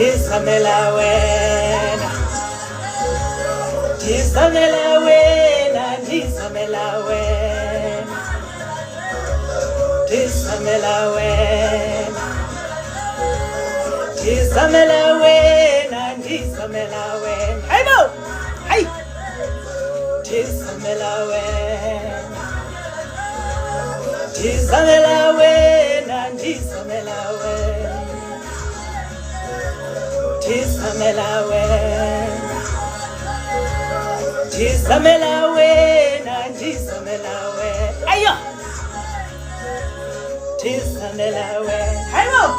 Tizamela wena, tizamela wena, tizamela wena, tizamela wena, tizamela wena, tizamela wena. Hey mo, hey, tizamela wena, tizamela wena, tizamela wena. Tizamela wena, tizamela wena, tizamela wena. Ayo, tizamela wena. Ayo,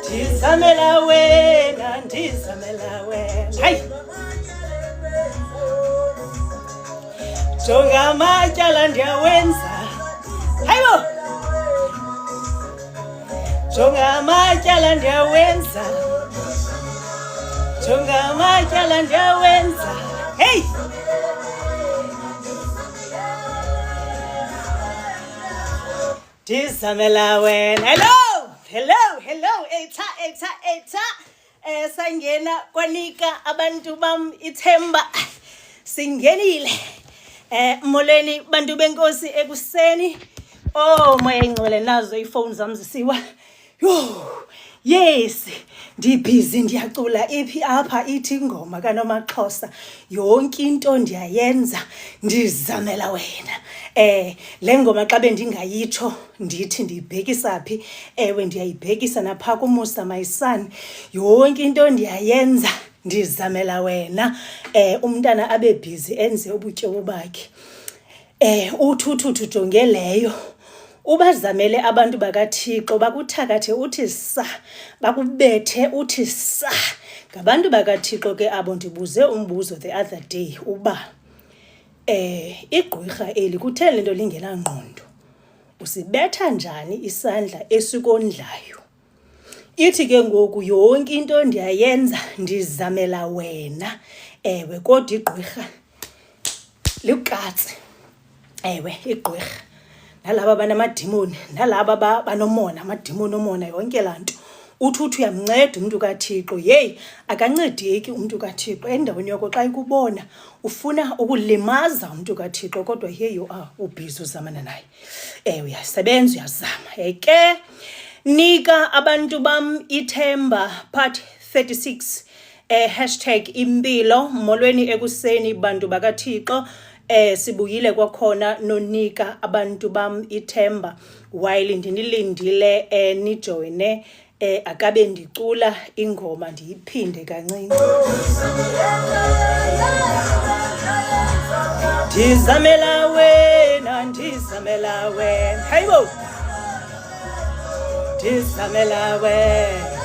tizamela wena, tizamela wena. Hey, jonga amatyala ndiyawenza. Ayo. Jonga amatyala ndiyawenza, jonga amatyala ndiyawenza. Hey, tizamela wena. Hello, etha. Sangena kwanika abantu bam ithemba. Singenile. Molweni bantu benkosi ekuseni. Oh, moya ingcwele nazo ifoni zami zisiwa. Yo, yes, ndibhizi ndiyacula iphi apha ithi ingoma kaNomaxhosa. Yonke into ndiyayenza ndizamela wena. Le ngoma xa bendingayitsho ndithi ndiyibhekisa phi? Ewe, ndiyayibhekisa napha kuMusa my son. Yonke into ndiyayenza ndizamela wena. Umntana abe busy enze ubutyebi bakhe. Uthuthu jonge leyo. Ubazamele abantu bakaThixo bakuthakathe uthi sa, bakubethe uthi sa. Ngabantu bakaThixo ke abo ndibuze umbuzo the other day uba igqwirha eli kutheni lento lingenangqondo. Usibetha njani isandla esikondlayo? Ithi ke ngoku yonke into ndiyayenza ndizamela wena. Ewe, kodwa igqwirha likatsi. Ewe, igqwirha nalaba banamadimoni, nalaba banomona, amadimoni omona, yonke lanto. Uthi uyamnceda umuntu kaThixo. Hey, akancedeki umuntu kaThixo endaweni yoko xa ikubona ufuna ukulimaza umuntu kaThixo, kodwa here you are ubhizi uzamana naye. Uyasebenza, uyazama. Ke nika abantu bam ithemba part 36 #impilo. Molweni ekuseni bantu bakaThixo. Sibuyile kwakhona nonika abantu bam ithemba while ndinilindile nijoine akabe ndicula ingoma ndiyiphinde kancinci. Ndizamela wena, ndizamela wena. Hayibo, ndizamela wena,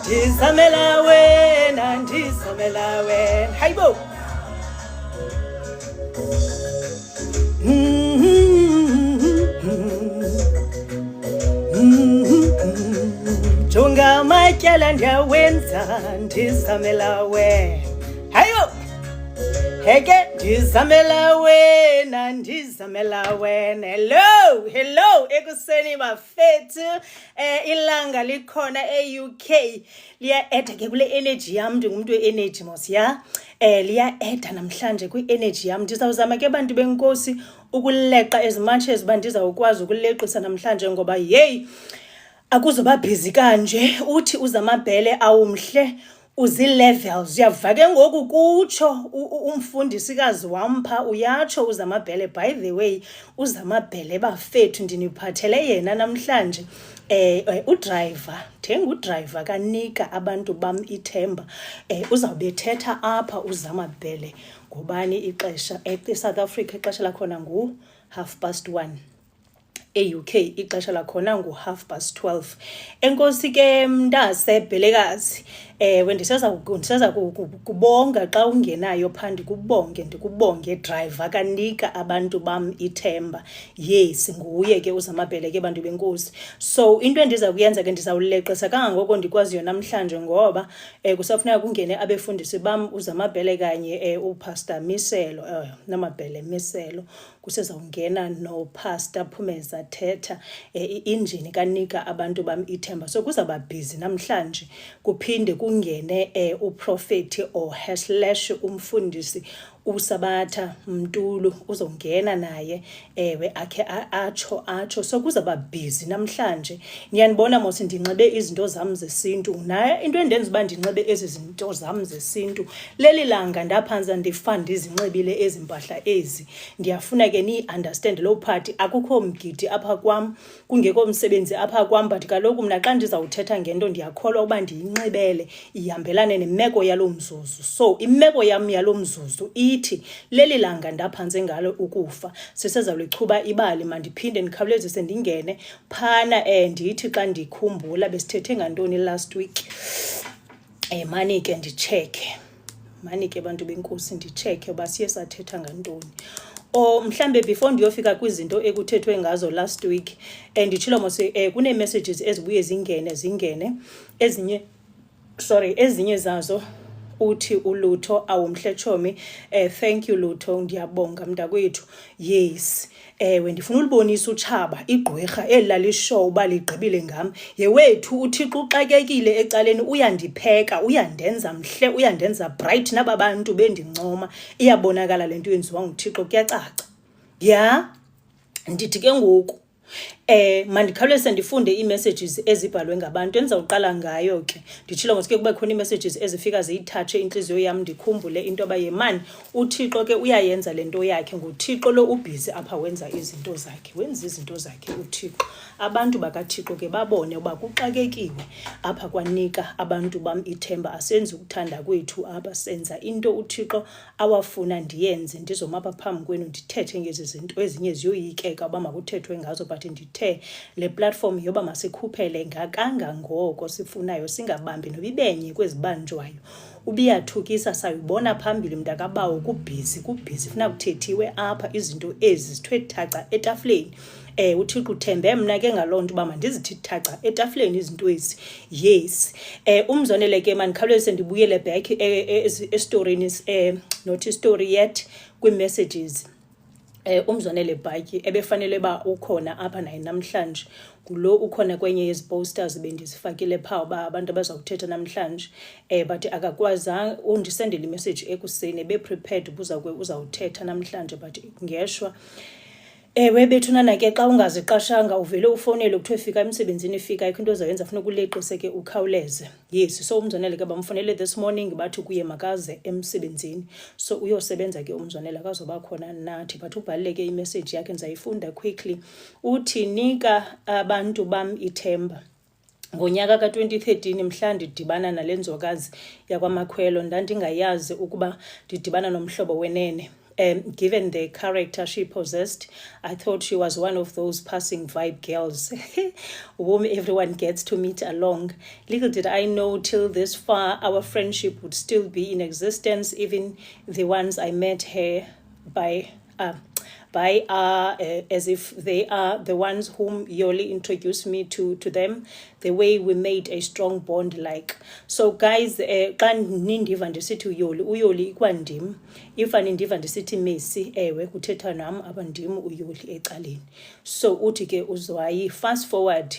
ndizamela wena, ndizamela wena. Hayibo. Jonga amatyala ndiyawenza ndizamela wena. Hayo, heke ndizamela wena, ndizamela wena. Hello ekuseni bafethu. Ilanga likhona e-UK liya-eda ke kule energy yam. Ndingumuntu we-energy mos ya. Liya-eda namhlanje kwi-energy yam. Ndizawuzama ke bantu benkosi ukuleqa as much as bandizawukwazi ukuleqisa namhlanje ngoba hey akuzoba busy kanje. Uthi uzamabhele awumhle uzi-levels. Uyava ke ngoku kutsho umfundisikazi wampha uyatsho uzamabhele. By the way, uzamabhele bafethu ndiniphathele yena namhlanje. Udriver, thenga udriver kanika abantu bam ithemba. Uzawubethetha apha uzamabhele ngobani ixesha eSouth Africa ixesha lakhona ngu 1:30. E-UK ixesha lakhona ngu 12:30. Enkosi ke mntase bhelekazi. ndisaza kubonga xa ungenayo phaa ndikubonge driver kanika abantu bam ithemba. Yes, nguye ke uZamabhele ke bantu benkosi. So into endiza kuyenza ke ndizawuleqisa kangangoko ndikwaziyo namhlanje ngoba kusafuneka kungene abefundisi bam uZamabhele kanye uPastor Miselo Namabhele Miselo, kusezawungena noPastor Phumeza Thetha injini kanika abantu bam ithemba. So kuzawuba busy namhlanje, kuphinde kungene uprofeti or / umfundisi uSabatha Mtulu uzongena naye akhe atsho. So kuzawuba busy namhlanje. Niyanibona mos ndinxibe izinto zam zesintu. Naye into endenza uba ndinxibe ezi zinto zam zesintu, leli langa ndaphanza ndifana ndizinxibile ezi mpahla ezi. Ndiyafuna ke ni-understand loo part. Akukho mgidi apha kwam, kungekho msebenzi apha kwam, but kaloku mna xa ndizawuthetha ngento ndiyakholwa uba ndiyinxibele ihambelane nemeko yalo mzuzu. So imeko yam yalo mzuzu ithi leli langa ndaphanze ngalo ukufa, sisezawulichuba ibali. Mandiphinde ndikhawulezise ndingene phana ndithi xa ndikhumbula besithethe ngantoni last week. Mani ke ndicheke, mani ke bantu benkosi ndicheke uba siye sathetha ngantoni. Mhlambe before ndiyofika kwizinto ekuthethwe ngazo last week, nditshilo mose kune-messages ezibuye zingene ezinye zazo uthi uLutho awumhletshomi. Thank you Lutho, ndiyabonga mntakwethu. Yes, ndifuna ulibonisa utshaba igqwirha elalishow uba ligqibile ngam. Yewethu uThixo uxakekile ecaleni, uyandipheka, uyandenza mhle, uyandenza bright. Naba bantu bendincoma, iyabonakala lento yenziwa nguThixo, kuyacaca. Ya ndithi ke ngoku mandikhawuleze ndifunde ii-messages ezibhalwe ngabantu. Endizawuqala ngayo ke nditshilo ngosuke kube khona ii-messages ezifika ziyithatshe intliziyo yam, ndikhumbule into yoba yemani uThixo ke uyayenza le nto yakhe. NguThixo lo ubhizi apha wenza izinto zakhe, wenza izinto zakhe uThixo. Abantu bakaThixo ke babone uba kuxakekiwe apha kwanika abantu bam ithemba. Asenzi ukuthanda kwethu apha, senza into uThixo awafuna ndiyenze. Ndizoma apha phambi kwenu ndithethe ngezi zinto, ezinye ziyoyikeka uba makuthethwe ngazo, but ndithe le platform yoba masikhuphele ngakangangoko sifunayo, singabambi nobibenye kwezibanjwayo. Ubiyathukisa sayibona phambili mntakabawo, kubhizi funeka kuthethiwe apha izinto ezi zithwe thaca etafuleni. uThixo uthembe mna ke ngaloo nto uba mandizithi thaca etafuleni izinto ezi. Yes, umzonele ke mandikhawuleze ndibuyele back estorini, not istory yet, kwii-messages. Umzonele Bhatyi ebefanele ba ukhona apha naye namhlanje, ngulo ukhona kwenye yezi posters bendizifakile phaa uba abantu abazawuthetha namhlanje, but akakwazanga undisendela imessage ekuseni be-prepared uzawuthetha namhlanje, but ngeshwa. Ewe bethunana ke xa ungaziqashanga uvele ufowunele kuthiwe fika emsebenzini, fika ikho into ozayenza funeka uleqise ke ukhawuleze. Yes, so umzonele ke bamfonele this morning bathi kuye makaze emsebenzini, so uyosebenza ke umzonele akazoba khona nathi, but ubhaleke imessage yakhe ndizayifunda quickly. Uthi nika abantu bam ithemba. Ngonyaka ka-2013 mhla ndidibana nale nzokazi yakwamakhwelo, ndandingayazi ukuba ndidibana nomhlobo wenene. Given the character she possessed, I thought she was one of those passing vibe girls whom everyone gets to meet along. Little did I know till this far our friendship would still be in existence, even the ones I met her by as if they are the ones whom Yoli introduced me to them, the way we made a strong bond like. So guys, xa nindiva ndisithi uyoli ikwandim, if anindiva ndisithi Messi, ewe kuthetha nam abandim uyoli ecaleni. So uthi ke uzwayi, fast forward,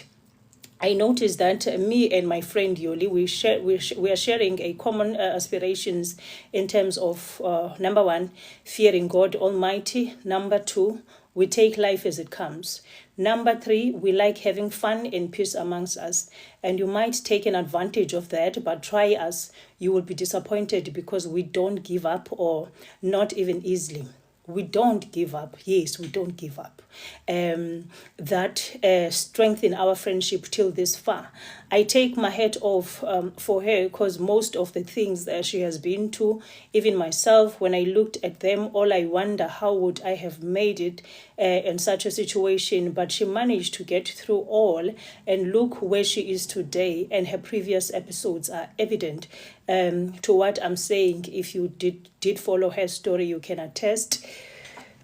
I noticed that me and my friend Yoli, we are sharing a common aspirations in terms of, number one, fearing God Almighty. Number two, we take life as it comes. Number three, we like having fun and peace amongst us. And you might take an advantage of that, but try us. You will be disappointed because we don't give up, or not even easily. We don't give up. Yes, we don't give up. That strengthen our friendship till this far. I take my hat off for her, because most of the things that she has been to, even myself, when I looked at them, all I wonder, how would I have made it in such a situation? But she managed to get through all, and look where she is today, and her previous episodes are evident to what I'm saying. If you did follow her story, you can attest.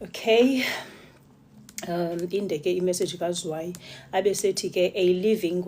Okay. Indeke imessage kaZwai abesethi ke a living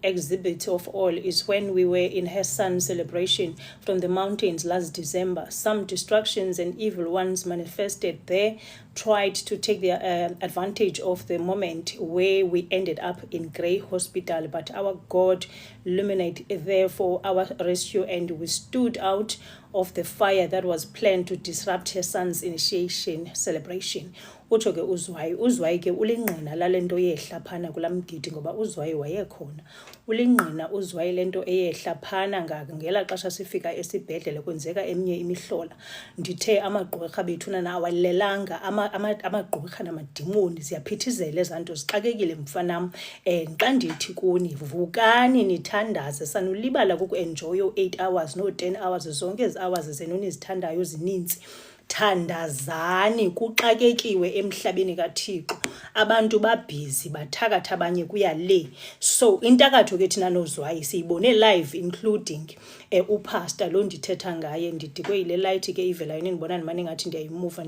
exhibit of all is when we were in her son's celebration from the mountains last December. Some distractions and evil ones manifested there, tried to take their advantage of the moment where we ended up in Grey Hospital, but our God illuminated there for our rescue, and we stood out of the fire that was planned to disrupt her son's initiation celebration. Utsho ke uZwai ke ulingqina lalento yehla phana kulamgidi, ngoba uZwai wayekhona. Ulingqina uZwai lento eyehla phana ngela xesha sifika esibhedlele kwenzeka eminye imihlola. Ndithe amagqwirha bethuna na awalelanga, amagqwirha namadimoni ziyaphithizela ezanto zixakekile mfanam. Xa ndithi kuni vukani nithandaze, sanulibala kuku-enjoy 8 hours no 10 hours, zonke ezi hours zenu nizithandayo zininzi. Thandazani, kuxakekiwe emhlabeni kaThixo. Abantu babhizi bathakatha abanye kuya le. So intakatho ke thina noZwai siyibone live, including upastor lo ndithetha ngaye. Ndidikwe ile light ke ivela yini, ndibona ndimane ngathi ndiyayimuva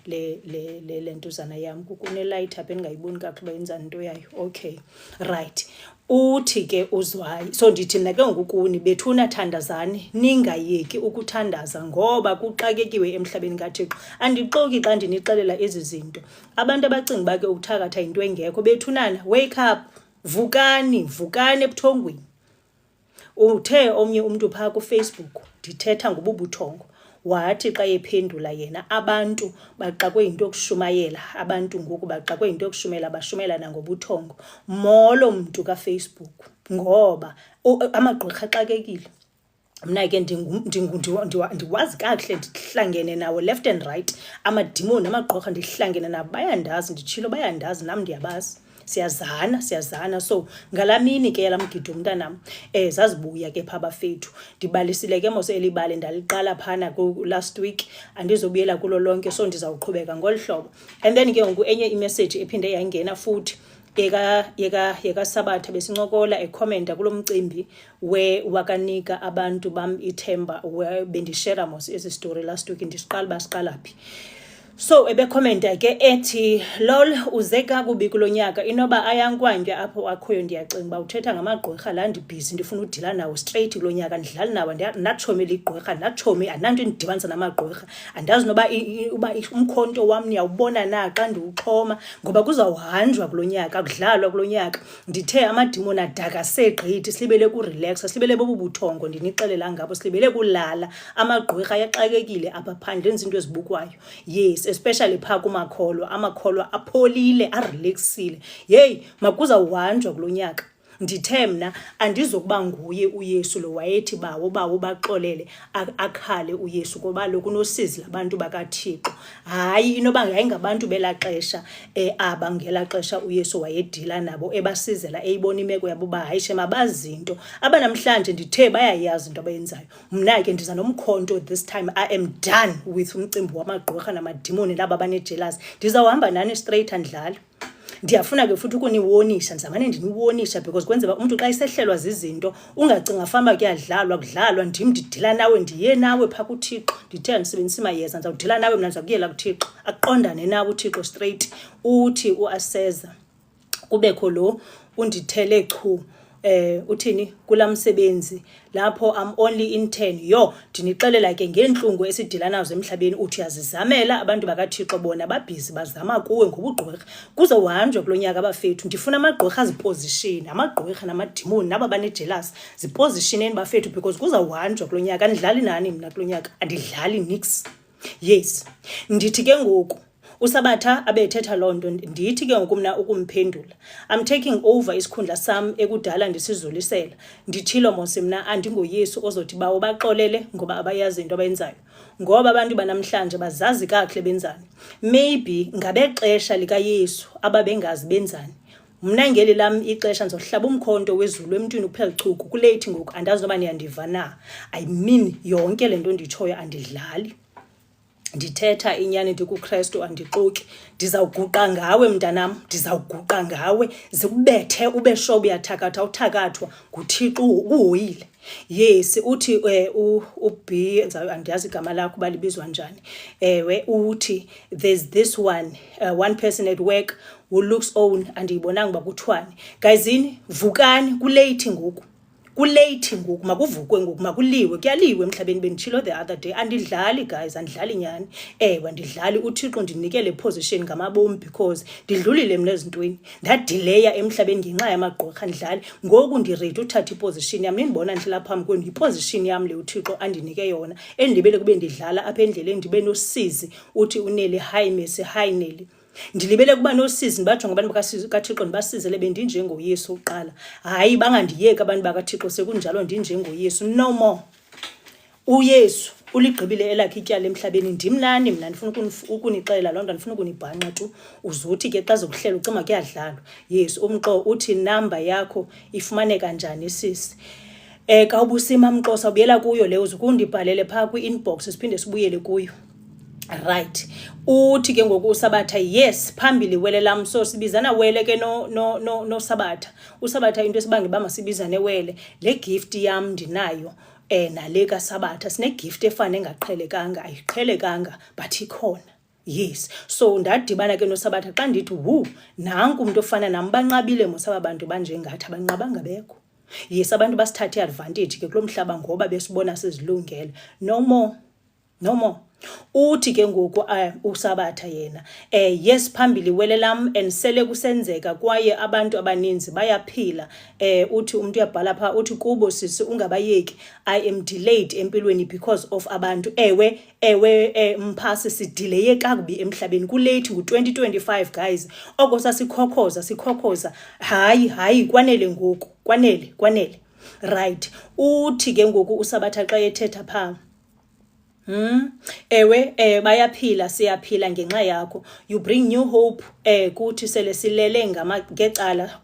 le ntuzana yam. Kukune light apha endingayiboni kakuhle bayenza into yayo. Okay, right. Uthi ke uZwai, so ndithi mna ke ngokuni bethuna thandazani, ningayeki ukuthandaza ngoba kuxakekiwe emhlabeni kaThixo. Andixoki xa ndinixelela ezi zinto. Abantu abacinga uba ke ukuthakatha into engekho bethunana, wake up, vukani ebuthongweni. Uthe omnye umuntu phaa kuFacebook, ndithetha ngobubuthongo, wathi xa ephendula yena, abantu baxakwe into yokushumayela, abantu ngoku baxakwe into yokushumela, bashumela nangobuthongo. Molo mntu kaFacebook, ngoba amagqwirha axakekile. Mna ke ndiwazi kakuhle, ndihlangene nawo left and right. Amadimoni amagqwirha ndihlangene nabo, bayandazi, nditshilo bayandazi, nam ndiyabazi. Siyazana. So ngalamini ke yalamgidi umntanam zazibuya ke pha bafethu. Ndibalisile ke mose elibale ndaliqala phana last week, andizobuyela kulo lonke, so ndizawuqhubeka ngolu hlobo. And then ke ngoku enye imessage ephinde yangena futhi yeka Sabatha besincokola ekhomenta kulo mcimbi wakanika abantu bam ithemba, bendishare mos ezi story last week, ndisiqala basiqalaphi. So ebekhomenta ke ethi lol uzeka kubi kulonyaka, inoba ayankwange apho akhoyo ndiyacinga uba uthetha ngamagqwirha la ndibhizi ndifuna udila nawo straight kulonyaka, ndidlala nawo, ndatshomi ligqwirha, ndatshomi ananto endidibanisa namagqwirha. Andazi noba uba umkhonto wam niyawubona na xa ndiwuxhoma, ngoba kuzawuhanjwa kulonyaka, kudlalwa kulonyaka. Ndithe amadimoni adakase gqithi, silibele kurelaxa, silibele bobubuthongo, ndinixelela ngabo, silibele kulala. Amagqwirha ayaxakekile apha phandle, enza into ezibukwayo. Yes, especially phaa kumakholwa, amakholwa apholile, arelaxile. Hey, makuza uhanjwa kulonyaka. Ndithe mna andizokuba nguye uYesu lo wayethi bawo baxolele akhale uYesu, ngoba lokhu nosizi labantu bakaThixo. Hayi inoba ngayingabantu belaxesha aba ngelaxesha uYesu wayedila nabo, ebasizela eyibona imeko yabo ba hayi shema bazinto abanamhlanje ndithe bayayazi into abayenzayo. Mna ke ndiza nomkhonto this time. I am done with umcimbi wamagqwirha namadimoni laba banejealous. Ndizawuhamba nani straight andlala. Ndiyafuna ke futhi ukuniwonisha, ndizamane ndiniwonisha, because kwenzeba umuntu xa isehlelwa zizinto ungacinga fama kudlalwa, ndim ndidila nawe, ndiye nawe phaa kuThixo. Ndithe ndisebenzisa imayeza, ndizawudila nawe mna, ndizakuyela kuThixo, aqondane nawe uThixo straight. Uthi uAseza kubekho lo undithele chu uthini kulamsebenzi lapho I'm only in 10. Yo ndinixelela ke ngenhlungu esidila nazo emhlabeni. Uthi yazizamela abantu bakaThixo, bona babhizi bazama kuwe ngobugqwirha. Kuzohanjwa kulonyaka abafethu. Ndifuna amagqwirha aziposition, amagqwirha namadimoni naba banejealous zipositioneni bafethu, because kuzohanjwa kulonyaka. Andidlali nani mna kulonyaka, andidlali nix. Yes, ndithi ke ngoku uSabatha abethetha lonto ndithi ke ngokumna ukumphendula. I'm taking over isikhundla sami ekudala ndisizulisela. Ndithilo mose mina andingoYesu ozothi bawo baxolele ngoba abayazi into abayenzayo. Ngoba abantu banamhlanje bazazi kahle benzani. Maybe ngabexesha likaYesu ababengazi benzani. Mna ngeli lami ixesha ngizohlaba umkhonto wezulu emntwini uphela chuku kulate ngoku andazi noba niyandiva na. I mean yonke lento nditshoyo andidlali. Ndithetha inyani ndikuKristu andixoki. Ndizawuguqa ngawe mntanam, ndizawuguqa ngawe zikubethe ube sho uyathakatha uthakathwa nguThixo uhoyile. Yes uthi uB andiyazi igama lakho balibizwa njani. Uthi there's this one person at work who looks own andiyibonanga ba kuthwani. Guyisini vukani kulate ngoku. Kulate ngoku makuvukwe ngoku makuliwe kuyaliwe emhlabeni benditshilo the other day andidlali guys andidlali nyani andidlali uThixo ndinike le position ngamabomi because ndidlulile mina ezintweni ndadileya emhlabeni ngenxa yamagqorha andidlali ngoku ndiready uthatha iposition yami nindibona ndihla phambi kwenu iposition yami le uThixo andinike yona endibele kube ndidlala apha endleleni ndibe nosizi uthi uneli hi Messi hi Neli. Ndilibele kuba nosizi ndibajonga abantu bakaThixo ndibasizele bendinjengoYesu uqala. Hayi bangandiyeka abantu bakaThixo sekunjalo ndinjengoYesu no more. uYesu uligqibile elakhe ityala emhlabeni ndimnani mina ndifuna ukunixela lonto ndifuna ukunibhanqa tu uzuthi ke xa zokuhlela ucima kuyadlalwa. Yesu umqo uthi number yakho ifumaneka njani sisi. Kawubusima Mxhosa ubuyela kuyo le uzukundibhalele pha kwi-inbox siphinde sibuyele kuyo. Right. Uthi ke ngoku uSabatha yes phambili wele lam so sibizana wele ke no Sabatha. uSabatha into esibangeba masibizane wele le gift yam ndinayo nale kaSabatha sine gift efana engaqhelekanga ayiqhelekanga but ikhona. Yes so ndadibana ke noSabatha xa ndithi nanku umuntu ofana nami banqabile mosaba abantu banjengathi abanqaba ngabekho. Yes abantu basithathe advantage ke kulomhlaba ngoba besibona sizilungele no more. Uthi ke ngoku uSabatha yena yes phambili wele lam and sele kusenzeka kwaye abantu abaninzi bayaphila. Uthi umuntu uyabhala pha uthi kubo sisi ungabayeki I am delayed empilweni because of abantu. Ewe mphasi sidelay kakubi emhlabeni kulate ngu2025 guys oko sikhokhoza hayi kwanele ngoku kwanele right. Uthi ke ngoku uSabatha xa ethetha pha bayaphila siyaphila ngenxa yakho you bring new hope kuthi sele silele ngecala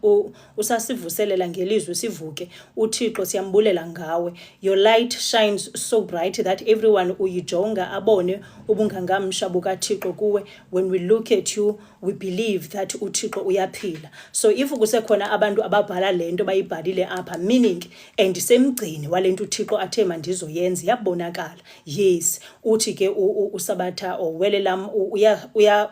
usasivuselela ngelizwe sivuke uThixo siyambulela ngawe. Your light shines so bright that everyone uyijonga abone ubungangamsha bukaThixo kuwe. When we look at you we believe that uThixo uyaphila. So if kusekhona abantu ababhala lento bayibhalile apha meaning semgcini walento uThixo athema ndizoyenza yabonakala. Yes uthi ke uSabatha wele lam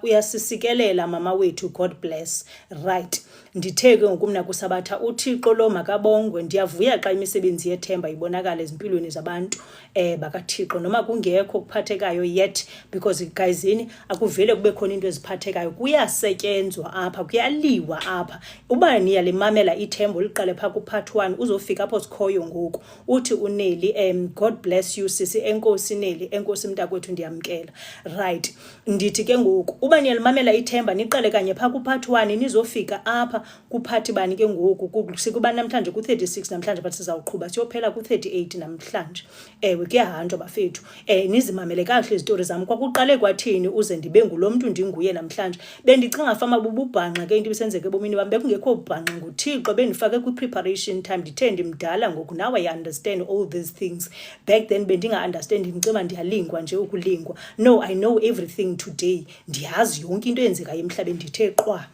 uyasisikelela mama wethu God bless. Right. Nditheke ngokumna kuSabatha uThixo lo makabongwe ndiyavuya xa imisebenzi yethemba ibonakala ezimpilweni zabantu bakaThixo noma kungekho kuphathekayo yet because guyisini akuvele kube khona into eziphathekayo kuyasetyenzwa apha kuyaliwa apha. Uba niyalimamela ithembo liqale pha ku part 1 uzofika apho sikhoyo ngoku uthi uNeli God bless you sisi enkosi Neli enkosi mntakwethu ndiyamkela. Right. Ndithi ke ngoku uba niyalimamela ithemba niqale kanye pha ku part 1 nizofika apha kuphathi bani ke ngoku sikuba namhlanje ku36 namhlanje but sizawuqhubha siyophela ku38 namhlanje. Kuyahanjwa bafethu nizimamele kahle izitori zami kwakuqale kwathini uze ndibe ngulomuntu ndinguye namhlanje bendicinga fama bububhanqa ke into bisenzeke ebomini bami bekungekho ubhanqa nguThixo bendifake ku preparation time ndithe ndimdala ngoku now I understand all these things. Back then bendinga understand ngicima ndiyalingwa nje ukulingwa. No I know everything today ndiyazi yonke into eyenzeka emhlabeni ndithe qwa.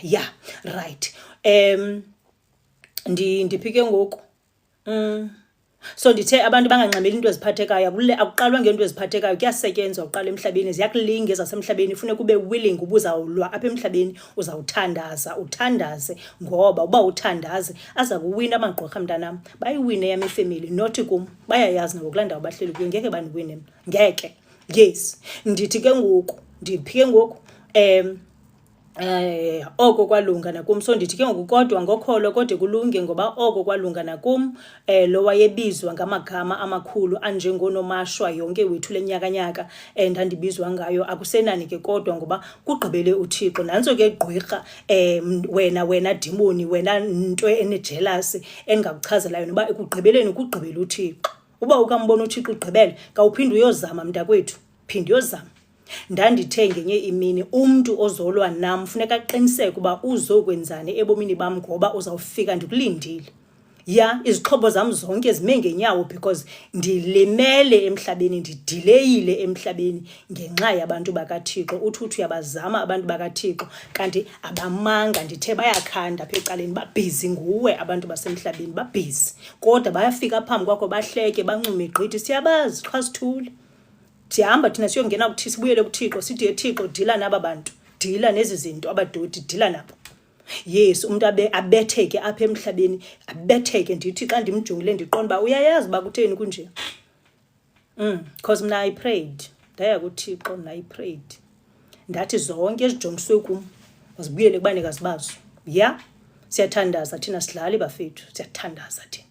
Yeah right. Ndiphike ngoku so ndithe abantu banganqameli into eziphathekayo akuqalwa ngento eziphathekayo kuyasetyenzwa uqala emhlabeni ziyakulinga ezasemhlabeni ufune kube willing ubuzawulwa apha emhlabeni uthandaze ngoba uba uthandaze aza kuwina amagqorha mntanam bayiwine yami family not kum bayayazi ngokulanda abahleli kuyo ngeke baniwine ngeke. Yes ndithi ke ngoku ndiphike ngoku oko kwalunga nakum. So ndithi ke ngoku kodwa ngokholo kodwa kulunge ngoba oko kwalunga nakum. Lo wayebizwa ngamagama amakhulu anjengoNomashwa yonke wethu lenyakanyaka ndandibizwa ngayo akusenani ke kodwa ngoba kugqibele uThixo. Nantso ke gqwirha wena dimoni, wena nto enejealousy engakuchazela yona uba ekugqibeleni kugqibele uThixo. Uba ukambona uThixo ugqibele kawuphinde uyozama mntakwethu, phinde uyozama. Ndandithe ngenye imini umntu ozolwa nam funeka aqiniseke uba uzokwenzani ebomini bam ngoba uzawufika ndikulindile. Izixhobo zam zonke zime ngenyawo because ndilimele emhlabeni, ndidileyile emhlabeni ngenxa yabantu bakaThixo. Uthi uyabazama abantu bakaThixo kanti abamanga. Ndithe bayakhanda apha ecaleni, babhizi nguwe abantu basemhlabeni, babhizi. Kodwa bayafika phambi kwakho bahleke bancume gqithi, siyabazi qha sithule. Sihamba thina siyongena kuthi sibuyele kuThixo sithi Thixo dila naba bantu, dila nezi zinto abadodi, dila nabo. Yes, umuntu abetheke apha emhlabeni, abetheke. Ndithi xa ndimjongile ndiqonda uba uyayazi uba kutheni kunje. Because mna I prayed, ndaya kuThixo mna I prayed. Ndathi zonke ezijongiswe kum mazibuyele kubanikazi bazo. Siyathandaza thina sidlali bafethu, siyathandaza thina.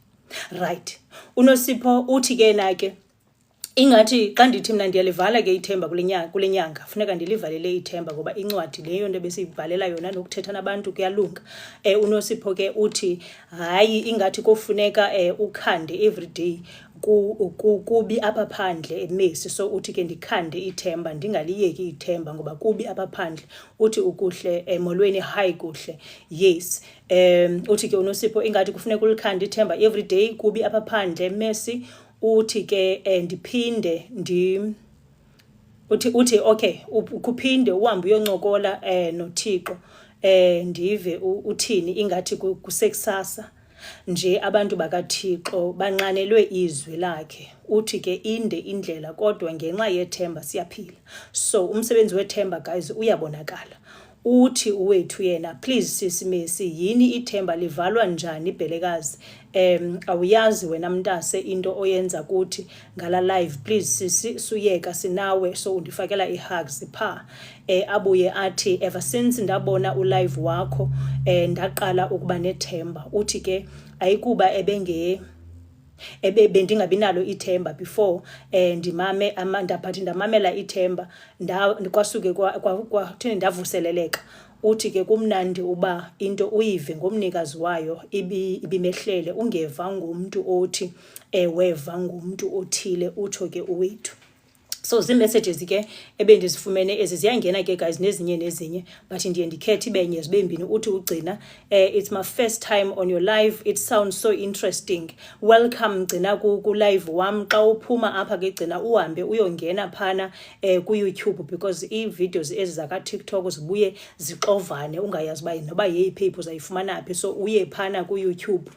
Right. uNosipho uthi ke nake ingathi xa ndithi mna ndiyalivala ke ithemba kule nyanga funeka ndilivalele ithemba ngoba incwadi leyo nto besiyivalela yona nokuthetha nabantu kuyalunga. uNosipho ke uthi hayi ingathi kofuneka ukhande everyday kubi apha phandle eMesi. So uthi ke ndikhande ithemba ndingaliyeki ithemba ngoba kubi apha phandle. Uthi ukuhle molweni hayi kuhle. Yes. Uthi ke uNosipho ingathi kufuneka ulikhande ithemba everyday kubi apha phandle eMesi. Uthi ke ndiphinde uthi okay kuphinde uhambe uyoncokola noThixo ndive uthini ingathi kusekusasa nje abantu bakaThixo banqanelwe izwi lakhe. Uthi ke inde indlela kodwa ngenxa yethemba siyaphila. So umsebenzi wethemba guys uyabonakala. Uthi uwethu yena please sisimesi yini ithemba livalwa njani ibhelekazi. Awuyazi wena mntase into oyenza kuthi ngala live please siyeka sinawe so undifakela ihugs pha. Abuye athi ever since ndabona ulive wakho ndaqala ukuba nethemba. Uthi ke ayikuba bendingabi nalo ithemba before ndimame ndaphathi ndamamela ithemba kwasuke kwathini ndavuseleleka. Uthi ke kumnandi uba into uyive ngomnikazi wayo ibimehlele ungeva ngumntu othi weva ngumntu othile. Utsho ke uwethu. So zii-messages ke ebendizifumene ezi ziyangena ke guys nezinye but ndiye ndikhethe ibenye zibembini. Uthi ugcina it's my first time on your live, it sounds so interesting. Welcome gcina ku live wam. Xa uphuma apha ke gcina uhambe uyongena phana ku YouTube because i-videos ezi zaka TikTok zibuye zixovane ungayazi uba noba yeyiphi uzayifumana phi. So uye phana ku YouTube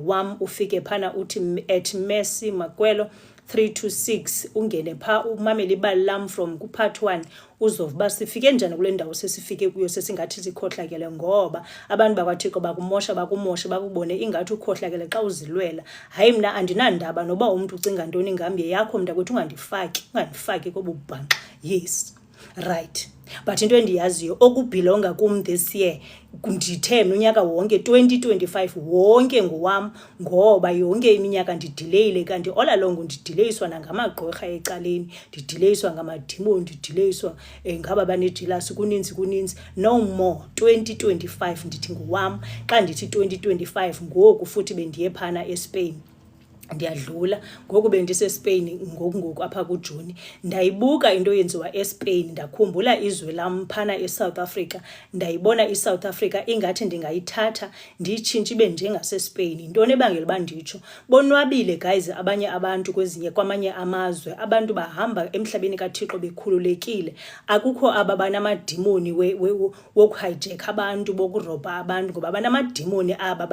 wam ufike phana uthi @Mercy Makwelo 326 ungene pha umamela ibali lam from ku part 1 uzova sifike njani kule ndawo sesifike kuyo sesingathi sikhohlakele ngoba abantu bakwaThixo bakumosha bakubone ingathi ukhohlakele xa uzilwela. Hayi mna andinandaba noba umuntu ucinga ntoni ngami yakho mntakwethu ungandifaki kobubhanqa. Yes. Right. But into endiyaziyo okubhilonga kum this year ndithe unyaka wonke 2025 wonke ngowam ngoba yonke iminyaka ndidileyile kanti all along ndidileyiswa nangamagqorha ecaleni, ndidileyiswa ngamadimoni, ndidileyiswa ngaba banejealousy kuninzi. No more 2025 ndithi ngowam. Xa ndithi 2025 ngoku futhi bendiye phana eSpain. Ndiyadlula ngoku bendiseSpain ngoku apha kuJuni ndayibuka into yenziwa eSpain. Ndakhumbula izwe lam phana eSouth Africa, ndayibona iSouth Africa ingathi ndingayithatha ndiyitshintshe ibe njengaseSpain. Intoni ebangela uba nditsho bonwabile guys abanye abantu kwamanye amazwe. Abantu bahamba emhlabeni kaThixo bekhululekile. Akukho aba banamadimoni wokuhijack abantu bokurobha abantu ngoba banamadimoni aba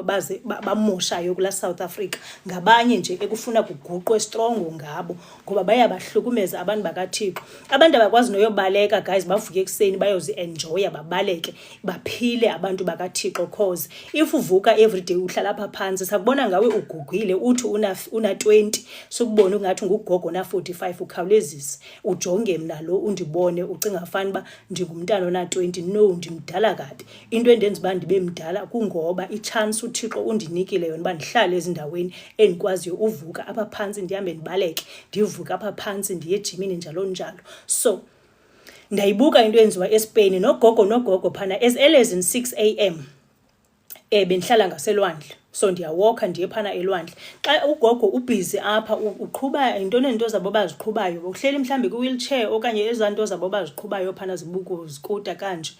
baze bamoshayo kula South Africa. ngabanye nje ekufuna kuguqwe strong ngabo ngoba bayabahlukumeza abantu bakaThixo. Abantu abakwazi noyobaleka guys bavuke ekseni bayozi enjoya babaleke baphile abantu bakaThixo cause if uvuka everyday uhlala lapha phansi sakubona ngawe ugugile uthi una 20 sokubona ungathi ngugogo na 45 ukhawulezise ujonge mina lo undibone ucinga fani ba ndingumntana ona 20 no ndimdala kabi. Into endenza ba ndibe mdala kungoba ichance uThixo undinikile yona ba ndihlale ezindaweni enikwaziyo uvuka apha phansi ndihambe ndibaleke ndivuka apha phansi ndiye ejimini njalo njalo. So ndayibuka into enziwa eSpain nogogo phana as early as 6 am bendihlala ngaselwandle. So ndiyawalka ndiye phana elwandle xa ugogo ubhizi apha uqhuba into zabo baziqhubayo uhleli mhlambe ku wheelchair okanye ezanto zabo baziqhubayo phana zibuko zikuda kanje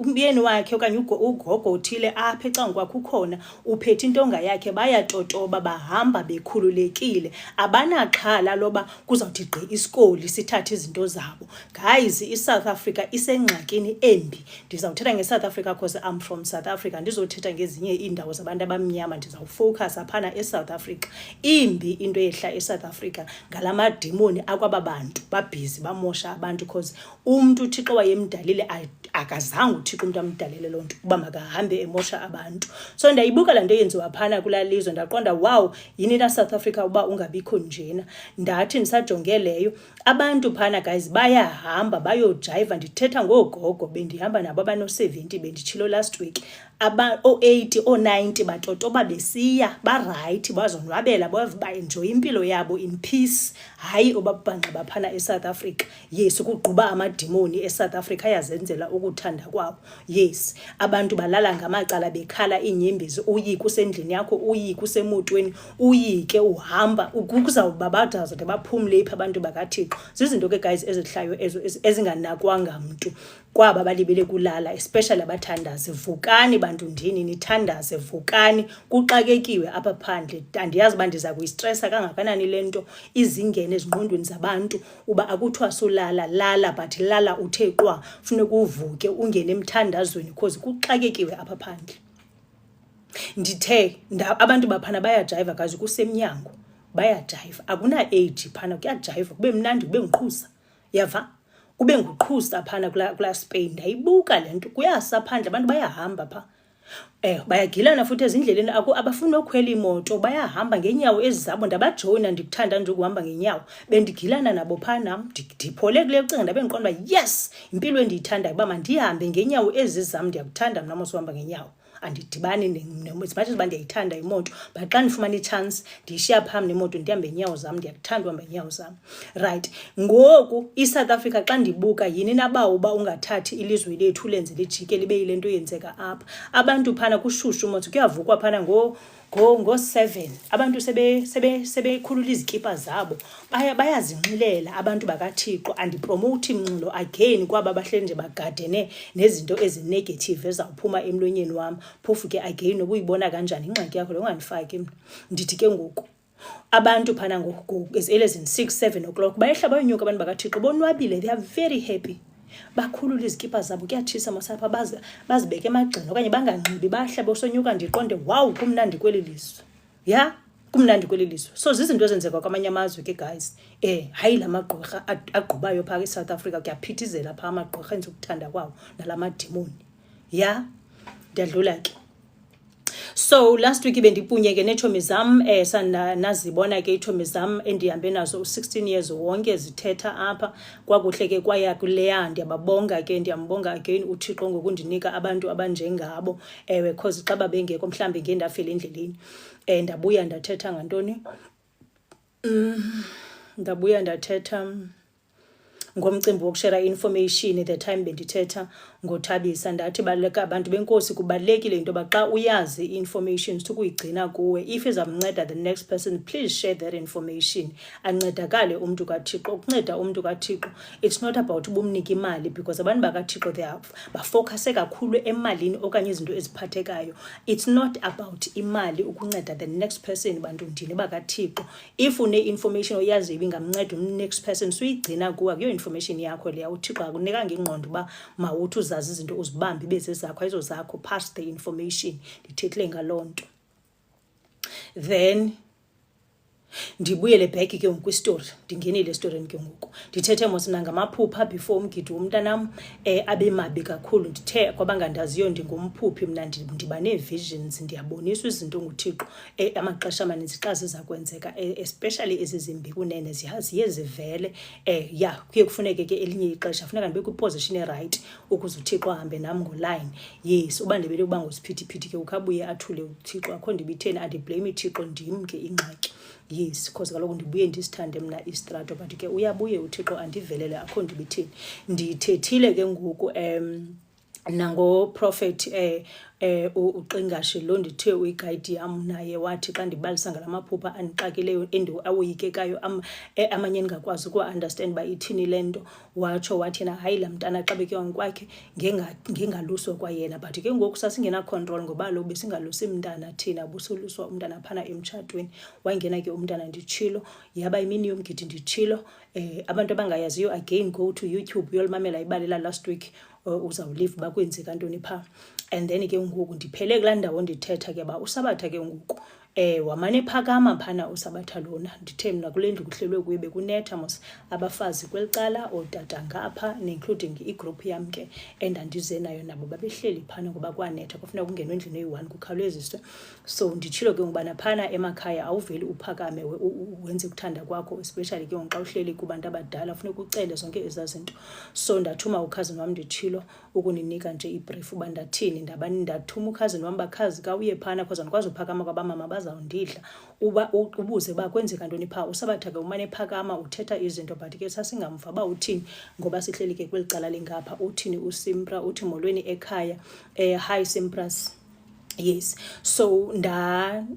umyeni wakhe okanye ugogo uthile apha ecangkwakho ukhona uphethe intonga yakhe bayatotoba bahamba bekhululekile abanaxhala loba kuzawuthi gqi isikoli sithathe izinto zabo. Guys iSouth Africa isengxakini embi. Ndizawuthetha ngeSouth Africa because I'm from South Africa ndizothetha ngezinye indawo zabantu abamnyama ndizawufocus aphana eSouth Africa. Imbi into ehla eSouth Africa ngalama demoni akwababantu babhizi bamosha abantu because umuntu uThixo wayemdalile akazange uThixo umuntu amdalele lonto kuba makahambe emosha abantu. So ndayibuka la nto yenziwa phana kulalizwe ndaqonda wow yini la South Africa uba ungabikho njena. Ndathi ndisajonge leyo abantu phana guys bayahamba bayojiva ndithetha ngogogo bendihamba nabo abano 70 bendichilo last week aba o80 o90 batotoba besiya ba right bazonwabela ba enjoy impilo yabo in peace hayi obabhanqa baphana eSouth Africa. Yes ukugquba amademoni eSouth Africa yazenzela ukuthanda kwabo. Yes abantu balala ngamacala bekhala inyembezi uyike usendlini yakho uyike usemotweni uyike uhamba ukuzawubabadaza de baphumule ipha abantu bakaThixo. Zizinto ke guys ezihlayo ezinganakwanga umuntu kwaba balibele kulala especially abathandazi. Vukani bantu ndini nithandaze vukani kuxakekiwe apha phandle. Andiyazi bandiza kuyistressa kangakanani lento izingene ezinqondweni zabantu uba akuthiwa solala lala but lala uthe qwa funeka uvuke ungene emthandazweni because kuxakekiwe apha phandle. Ndithe abantu baphana bayajiva kazi kusemnyango bayajiva akuna age phana kuyajiva kube mnandi kube ngiqhusa yava kube nguqhusa phana kula Spain. Ndayibuka lento kuyasaphandle abantu bayahamba pha bayagilana futhi ezindleleni abafuna ukukhwela imoto bayahamba ngenyawo ezizabo ndabajoyina ndikuthanda nje ukuhamba ngenyawo bendigilana nabo phana ndiphole kule ucinga ndabe ngiqonda yes impilo endiyithandayo ba mandihambe ngenyawo ezizam ndiyakuthanda mina mosuhamba ngenyawo andidibani nesibathi bande ndiyayithanda imoto but xa ndifumana ichance ndishiya phambi nemoto ndihambe inyawo zam ndiyakuthanda uhamba inyawo zam. Right ngoku iSouth Africa xa ndibuka yini nabawo ba ungathathi ilizwe lethu lenze lijike libe yilento yenzeka apha abantu phana kushushu moto kuyavukwa phana ngo 7 abantu sebekhulula izikipa zabo bayazinxilela abantu bakaThixo andipromote imnxulo again kwaba bahleli nje bagadene nezinto ezinegative ezawuphuma emlonyeni wami phofu ke again ubuyibona kanjani ingxaki yakho lo ngandifaki mina. Ndithi ke ngoku abantu phana ngoku as early as 6-7 o'clock bayehla bayonyuka abantu bakaThixo bonwabile they are very happy bakhulula izikipa zabo kuyathisa masapha bazibeke emagxini okanye banganxibi bahla bosonyuka ndiqonde wow kumnandi kweli lizwe ya kumnandi kweli lizwe. So zizinto ezenzeka kwamanye amazwe ke guys hayi lamagqirha agqubayo phaka eSouth Africa kuyaphithizela pha amagqirha enza ukuthanda kwawo nalamademoni ya ndiyadlula ke. So last week bendipunyeke nechomi zam nazibona ke ichomi zam endihambe nazo 16 years wonke zithetha apha kwakuhle ke kwaya kuleya ndiyababonga ke ndiyambonga again uThixo ngokundinika abantu abanjengabo because xa babengekho mhlambe ngendafela endleleni ndabuya ndathetha ngantoni ndabuya ndathetha ngomcimbi wokushare information the time bendithetha ngothabisa ndathi baleka abantu benkosi kubalekile into baxa uyazi information ukuyigcina kuwe if izamnceda the next person please share that information ancedakale umuntu kaThixo. Ukunceda umuntu kaThixo it's not about ubumnika imali because abantu bakaThixo they bafocus kakhulu emalini okanye izinto eziphathekayo. It's not about imali ukunceda the next person bantu ndini bakaThixo. If une information oyazi ibingamnceda next person suyigcina kuwe kuyo information yakho leya uThixo akunika ngengqondo ba mawuthi zazi izinto uzibambi beze zakho ezo zakho pass the information. Ndithethile ngalonto. Then ndibuyele back ke kwistory, ndingenile estoreni ke ngoku ndithethe mos nangamaphupha before umgidi womntanam abe mabi kakhulu. Ndithe kwabangandaziyo ndingumphuphi mna ndiba nee-visions, ndiyaboniswa izinto nguThixo amaxesha amaninzi xa ziza kwenzeka, especially ezizimbi kunene ziye zivele. Kuye kufuneke ke elinye ixesha funeka ndibe kwiposition erayithi ukuze uThixo ahambe nam ngoline. Yes, uba ndibele ukuba ngosiphithiphithi ke ukhabuye athule uThixo, akho ndibitheni, andiblame uThixo, ndim ke ingxaki. Yes, because kaloku ndibuye ndisithande mna istrato, but ke uyabuye uThixo andivelele, akho ndibitheni. Ndithethile ke ngoku nangoProphet uXingashe lo ndithe uyigayidi yam, naye wathi xa ndibalisa ngalamaphupha andixakileyo awoyikekayo amanye endingakwazi ukuwa-understand uba ithini le nto, watsho wathi yena hayi laa mntana xa bekewa kwakhe ngengaluswa kwayena. But ke ngoku sasingena-control ngoba lo besingalusi mntana thina, busoluswa umntana phana emtshatweni. Wangena ke umntana nditshilo, yaba imini yomgidi nditshilo. Abantu abangayaziyo, again go to YouTube uyolumamela ibali last week, uzawuliva uba kwenzeka ntoni phaa. And then ke ngoku ndiphele kulaa ndawo ndithetha ke ba uSabatha ke ngoku wamane phakama phana uSabatha lona. Ndithe mna kule ndlu kuhlelwe kuyo bekunetha mos abafazi kwelicala, ootata ngapha, including igroup yam ke endandize nayo, nabo babehleli phana ngoba kwanetha, kwafuneka kungenwe endlini eyi-1 kukhawuleziswe. So nditshilo ke ngubana phana emakhaya awuveli uphakame wenze ukuthanda kwakho, especially ke xa uhleli kubantu abadala funeka ucele zonke ezaa zinto. So ndathuma ukhazini wam nditshilo ukuninika nje ibrief uba ndathini, ndathuma ukhazini wam bakhazi kawuye phana because andikwazi uphakama kwabamama bazawundidla, uba ubuze uba kwenzeka ntoni phaa. uSabatha ke umane phakama uthetha izinto, but ke sasingamva uba uthini ngoba sihleli ke kweli cala lingapha. Uthini uSimpra, uthi molweni ekhaya. Hi Simpras. Yes, so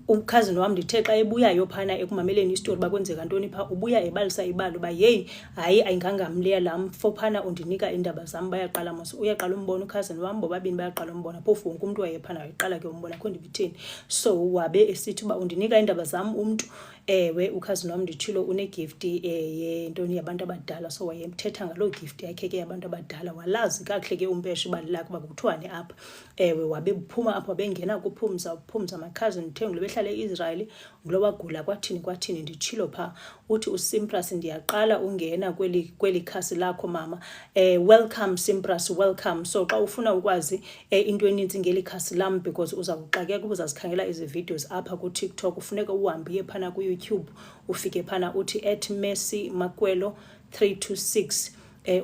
ukhazini wam ndithe xa ebuyayo phana ekumameleni isitori uba kwenzeka ntoni phaa, ubuya ebalisa ibali uba yeyi hayi ayingangamliya lam for phana undinika iindaba zam. Bayaqala mos, uyaqala umbona ukhazini wam, bobabini bayaqala umbona, phofu wonke umntu wayephana wayeqala ke umbona, akho ndibitheni. So wabe esithi uba undinika iindaba zam umntu. Ewe, ukhazini wam nditshilo unegifti yentoni yabantu abadala, so wayemthetha ngaloo gift yakhe ke yabantu abadala. Walazi kakuhle ke umpesha ibali lakhe uba kuthiwani apha. Ewe, wabe buphuma apho wabengena kuPhumza amakhazini Thengule behlala e-Israel, ngulo wagula kwathini nditshilo phaa. Uthi uSimpras ndiyaqala ungena kweli khasi lakho mama. Welcome Simpras, welcome. So xa ufuna ukwazi into eninzi ngeli khasi lam, because uzawuxakeka uzazikhangela ezi videos apha kuTikTok, ufuneka uhambe phana kuYouTube ufike phana uthi @Mercy Makwelo 326.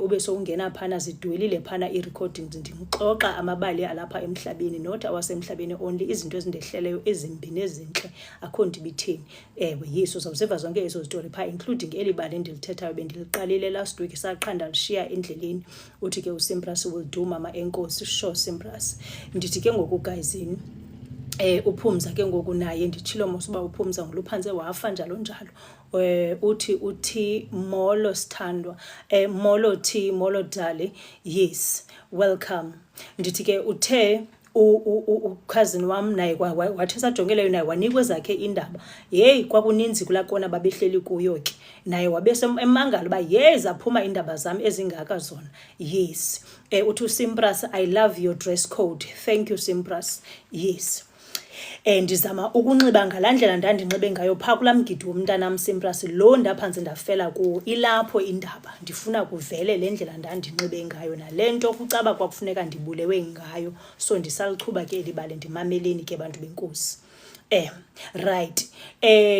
Ube sowungena phana, zidwelile phana i-recordings, ndimxoxa amabali alapha emhlabeni, not awasemhlabeni only, izinto ezindehleleyo ezimbi nezintle, akho ndibitheni. Ewe, yes, uzawuziva zonke ezo zitori phaa, including eli bali endilithethayo bendiliqalile last week, saqanda lishiya endleleni. Uthi ke uSimpras will do mama enkosi, sure Simpras. Ndithi ke ngoku guyisini uPhumza ke ngoku naye nditshilo mos uba uPhumza nguluphantse wafa njalo njalo. Uthi molo sithandwa, molo dali. Yes, welcome. Ndithi ke uthe ukhazini wam naye wathi sajongeleyo naye wanikwe zakhe indaba. Yeyi, kwakuninzi kulaa kona babehleli kuyo ke, naye wabesemangala uba yeyi zaphuma iindaba zam ezingaka zona. Yes, uthi uSimpras, I love your dress code. Thank you Simpras. Yes. Ndizama ukunxiba ngalaa ndlela ndandinxibe ngayo phaa kulaa mgidi womntanam Simpras lo ndaphantse ndafela kuwo. Ilapho indaba, ndifuna kuvele le ndlela ndandinxibe ngayo nale nto kucaba kwakufuneka ndibulewe ngayo. So ndisalichuba ke elibali, ndimameleni ke bantu benkosi. Right.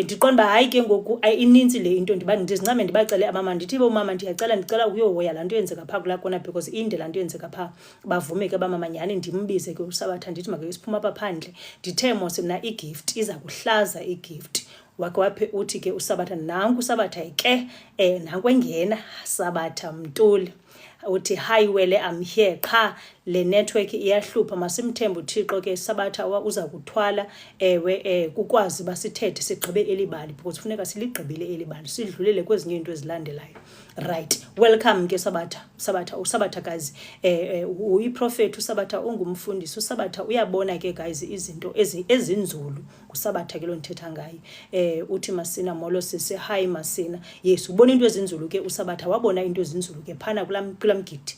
Ndiqonda hayi ke ngoku ininzi le into ndizincame ndibacele amama ndithi bomama ndicela ukuyohoya laa nto yenzeka phaa kulaa kona, because inde laa nto yenzeka phaa. Bavume ke bamama nyhani ndimbize ke uSabatha ndithi makeke siphuma apha phandle. Ndithe mos mna igift iza kuhlaza igift. Waphe uthi ke uSabatha, nanku uSabatha ke nanku engena Sabatha Mtuli. Uthi hi wele I'm here, qha le network iyahlupha, masimthembe uThixo ke Sabatha uza kuthwala. Ewe, kukwazi basithethe sigqibe elibali, because funeka siligqibile elibali sidlulele kwezinye into ezilandelayo. Right, welcome ke uSabatha guys. Uyiprofeti uSabatha, ungumfundisi uSabatha, uyabona ke guys izinto ezinzulu kuSabatha ke lo ndithetha ngaye. Uthi Masina molo sisi, hi Masina. Yes, ubona into ezinzulu ke uSabatha, wabona into ezinzulu ke phana kulamgidi.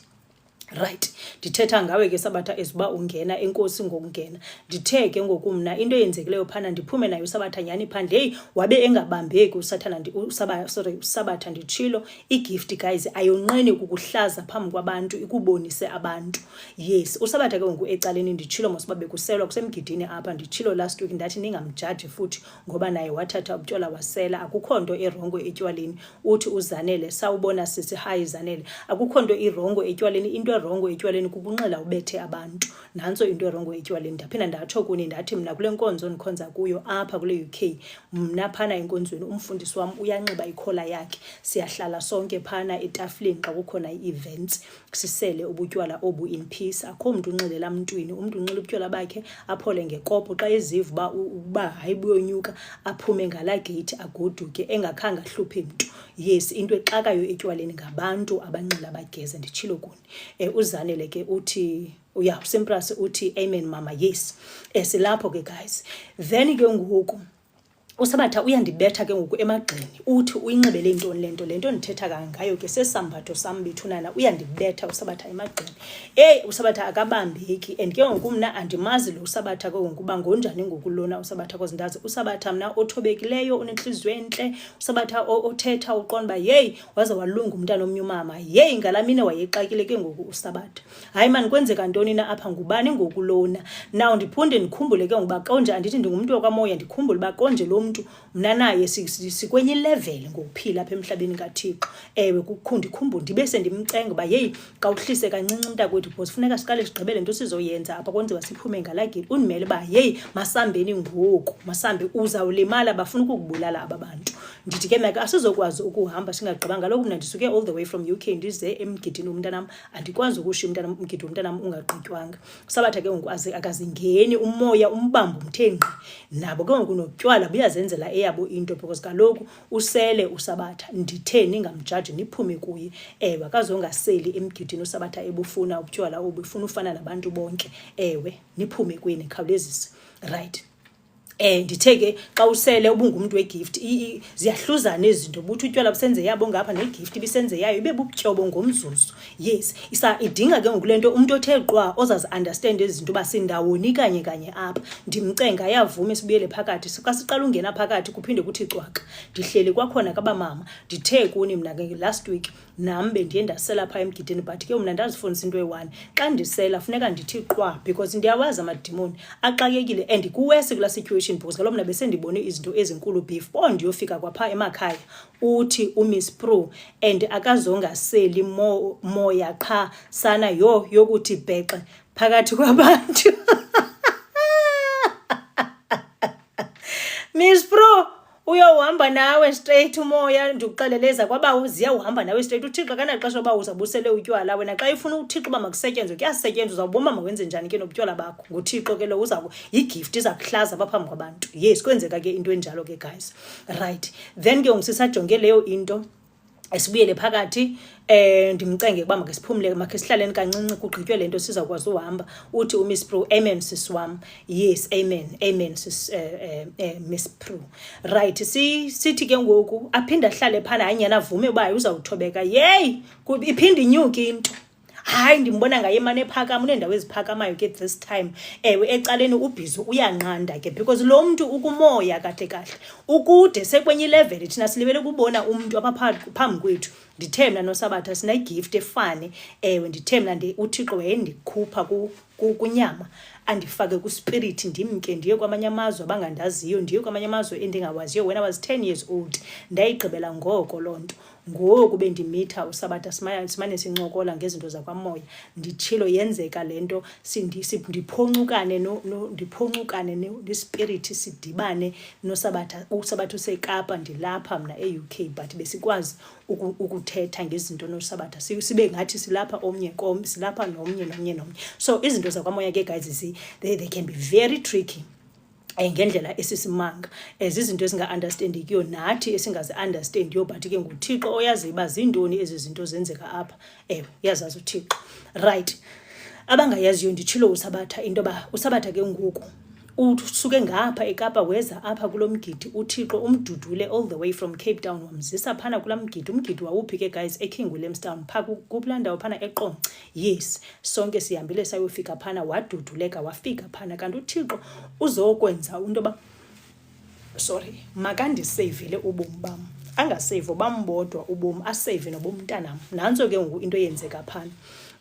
Right, ndithetha ngawe ke Sabatha ezuba ungena enkosi ngokungena. Ndithe ke ngoku mna into eyenzekileyo phana ndiphume nayo uSabatha nyani phandle. Hey, wabe engabambeki uSathana uSabatha nditshilo. Igift guys ayonqeni ukukuhlaza phambi kwabantu ikubonise abantu. Yes, uSabatha ke ngoku ecaleni nditshilo mosiba bekuselwa kusemgidini apha. Nditshilo last week ndathi ningamjaji futhi ngoba naye wathatha ubutywala wasela. Akukho nto erongo etywaleni. Uthi uZanele sawubona sisi hi Zanele. Akukho nto irongo etywaleni. Into erongo etywaleni kukunxela ubethe abantu. Nanso into erongo etywaleni. Ndaphinda ndatsho kuni ndathi mna kule nkonzo ndikhonza kuyo apha kule UK, mna phana enkonzweni umfundisi wami uyanxiba ikhola yakhe. Siyahlala sonke phana etafuleni xa kukhona ii-events sisele ubutywala obu in peace. Akho umuntu unxilela mntwini, umuntu unxila ubutywala bakhe aphole ngekopo xa eziva uba hayi buyonyuka aphume ngala gate agoduke engakhange ahluphe mntu. Yes, into exakayo etywaleni ngabantu abanxila bageze. Nditshilo kuni. UZanele ke uthi uya uSemprasi uthi amen mama. Yes, silapho ke guys. Then ke ngoku uSabatha uyandibetha ke ngoku emagqini. Uthi uyinxibele intoni lento ndithetha ngayo ke sesambatho sam bethunana. Uyandibetha uSabatha emagqini. uSabatha akabambeki and ke ngoku mna andimazi lo uSabatha ke ngoku ba ngonjani ngokulona uSabatha kozindazi. uSabatha mna othobekileyo unenhliziyo enhle. uSabatha othetha uqonda ba hey waze walunga umntana omnyumama. Hey ngalamine wayexakile ke ngoku uSabatha. Hayi man kwenzeka ntoni na apha ngubani ngokulona. Now ndiphunde ndikhumbule ke ngoba konje andithi ndingumuntu okamoya ndikhumbule ba konje lo mntu mna naye sikwenye level ngokuphila apha emhlabeni kaThixo. Ewe kukhumbule ndibe sendimcenga ba hey xa uhlise kancinci mntakwethu because funeka siqale sigqibele into sizoyenza apha kwenziwa siphume ngalageli. Undimele ba hey masambeni ngoku masambe uzawulimala bafuna ukukubulala aba bantu. Ndithi ke maka asizokwazi ukuhamba singagqibanga lokho mna ndisuke all the way from UK ndize emgidini umntanam andikwazi ukushiya umgidi umntanam ungagqitywanga. uSabatha ke ngoku akazingeni umoya umbamba umthenqi nabo ke ngoku notywala buyazenzela eyabo into because kaloku usele uSabatha. Ndithe ningamjaji niphume kuye. Ewe akazongaseli emgidini uSabatha ebufuna ubutywala obufuna ufana nabantu bonke. Ewe niphume kuye nikhawulezise. Right. Ndithe ke xa usele ubungumuntu wegift ziyahluzana izinto buthi utywala busenze yabo ngapha negift bisenze yayo ibe bubutyobo ngomzuzu. Yes, idinga ke ngokulento umuntu othe qwa ozazi understand izinto basindawoni kanye apha. Ndimcenga yavume sibuyele phakathi xa siqala ungena phakathi kuphinde kuthi cwaka. Ndihleli kwakhona kaba mama. Ndithe kuni mna ke last week nambe ndiye ndasela pha emgidini but ke mna ndazifundisa into eyi-1 xa ndisela funeka ndithi qwa because ndiyawazi amadimoni axakekile and kuwesi kula situation because kaloku mna bese ndibone izinto ezinkulu before ndiyofika kwapha emakhaya. Uthi uMiss Pro and akazongaseli moya qha sana yokuthi bhexe phakathi kwabantu. Miss Pro uyohamba nawe straight umoya ndikuxeleleza kwaba uziya uhamba nawe straight. uThixo kanaxesha ba uzabusele utywala wena xa ifuna uThixo ba makusetyenzwe kuyasetyenzwa uzawuboma mawenze njani ke nobutywala bakho. nguThixo ke lo uza igift izakuhlaza apha phambi kwabantu. Yes kwenzeka ke into enjalo ke guys. Right, then ke ngisisajonge leyo into esibuyele phakathi. Ndimcenge kuba make siphumule make sihlaleni kancinci kugqitywe lento sizakwazi uhamba. Uthi uMiss Pro amen sis wam. Yes amen sis Miss Pro. Right, sithi ke ngoku aphinda ahlale phana hanyana avume uba uzawuthobeka. Yey iphinde inyuke into. Hayi ndimbona ngaye imane ephakama unendawo eziphakamayo ke this time. Ewe ecaleni ubhizi uyanqanda ke because lo muntu ukumoya kahle ukude sekwenye level thina silibele kubona umuntu apha phambi kwethu. Ndithe mna noSabatha sina gift efane. Ewe ndithe mna uThixo wayendikhupha kunyama andifake kuspirit ndimke ndiye kwamanye amazwe abangandaziyo ndiye kwamanye amazwe endingawaziyo when I was 10 years old. Ndayigqibela ngoko lonto. Ngoku bendimitha uSabatha simane sincokola ngezinto zakwamoya. Nditshilo yenzeka lento ndiphonxukane ndiphonxukane nespirit sidibane noSabatha. uSabatha useKapa ndilapha mna eUK but besikwazi ukuthetha ngezinto noSabatha sibe ngathi silapha omnye silapha nomnye. So izinto zakwamoya ke guys they can be very tricky. Ngendlela esisimanga izinto ezinga-understandekiyo nathi esingazi-understandiyo but ke nguThixo oyazi uba zintoni ezi zinto zenzeka apha. Ewe yazazi uThixo. Right, abangayaziyo nditshilo uSabatha into ba uSabatha ke ngoku usuke ngapha eKapa weza apha kulomgidi uThixo umdudule all the way from Cape Town wamzisa phana kulamgidi. Umgidi wawuphi ke guys? eKing Williamstown pha kuplandawo phana eQonce. Yes, sonke sihambile sayofika phana, waduduleka wafika phana. Kanti uThixo uzokwenza into makandisavile ubomi bam, angasave bambodwa ubomi, asave nobomntanam. Nanso ke ngoku into yenzeka phana,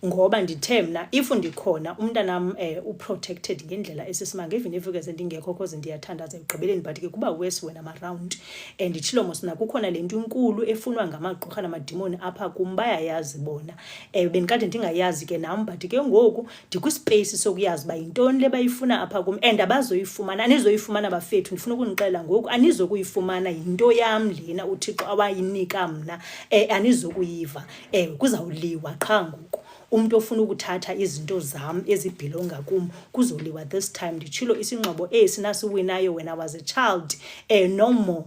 ngoba ndithe mna if ndikhona umntanam uprotected ngendlela esisimanga, even if ke ndingekho cause ndiyathandaza ekugqibeleni, but ke kuba worse when I'm around. And nditshilo mos na kukhona lento inkulu efunwa ngamagqirha namadimoni apha kum, bayayazi bona. Bendikade ndingayazi ke nam, but ke ngoku ndikwispace sokuyazi uba yintoni le bayifuna apha kum, and abazoyifumana, anizoyifumana bafethu. Ndifuna ukunixela ngoku, anizokuyifumana, yinto yam lena uThixo awayinika mna, anizokuyiva. Kuzawuliwa qha ngoku. Umuntu ofuna ukuthatha izinto zam ezibhilonga kum kuzoliwa this time. Nditshilo isingxobo nasiwinayo when I was a child, no more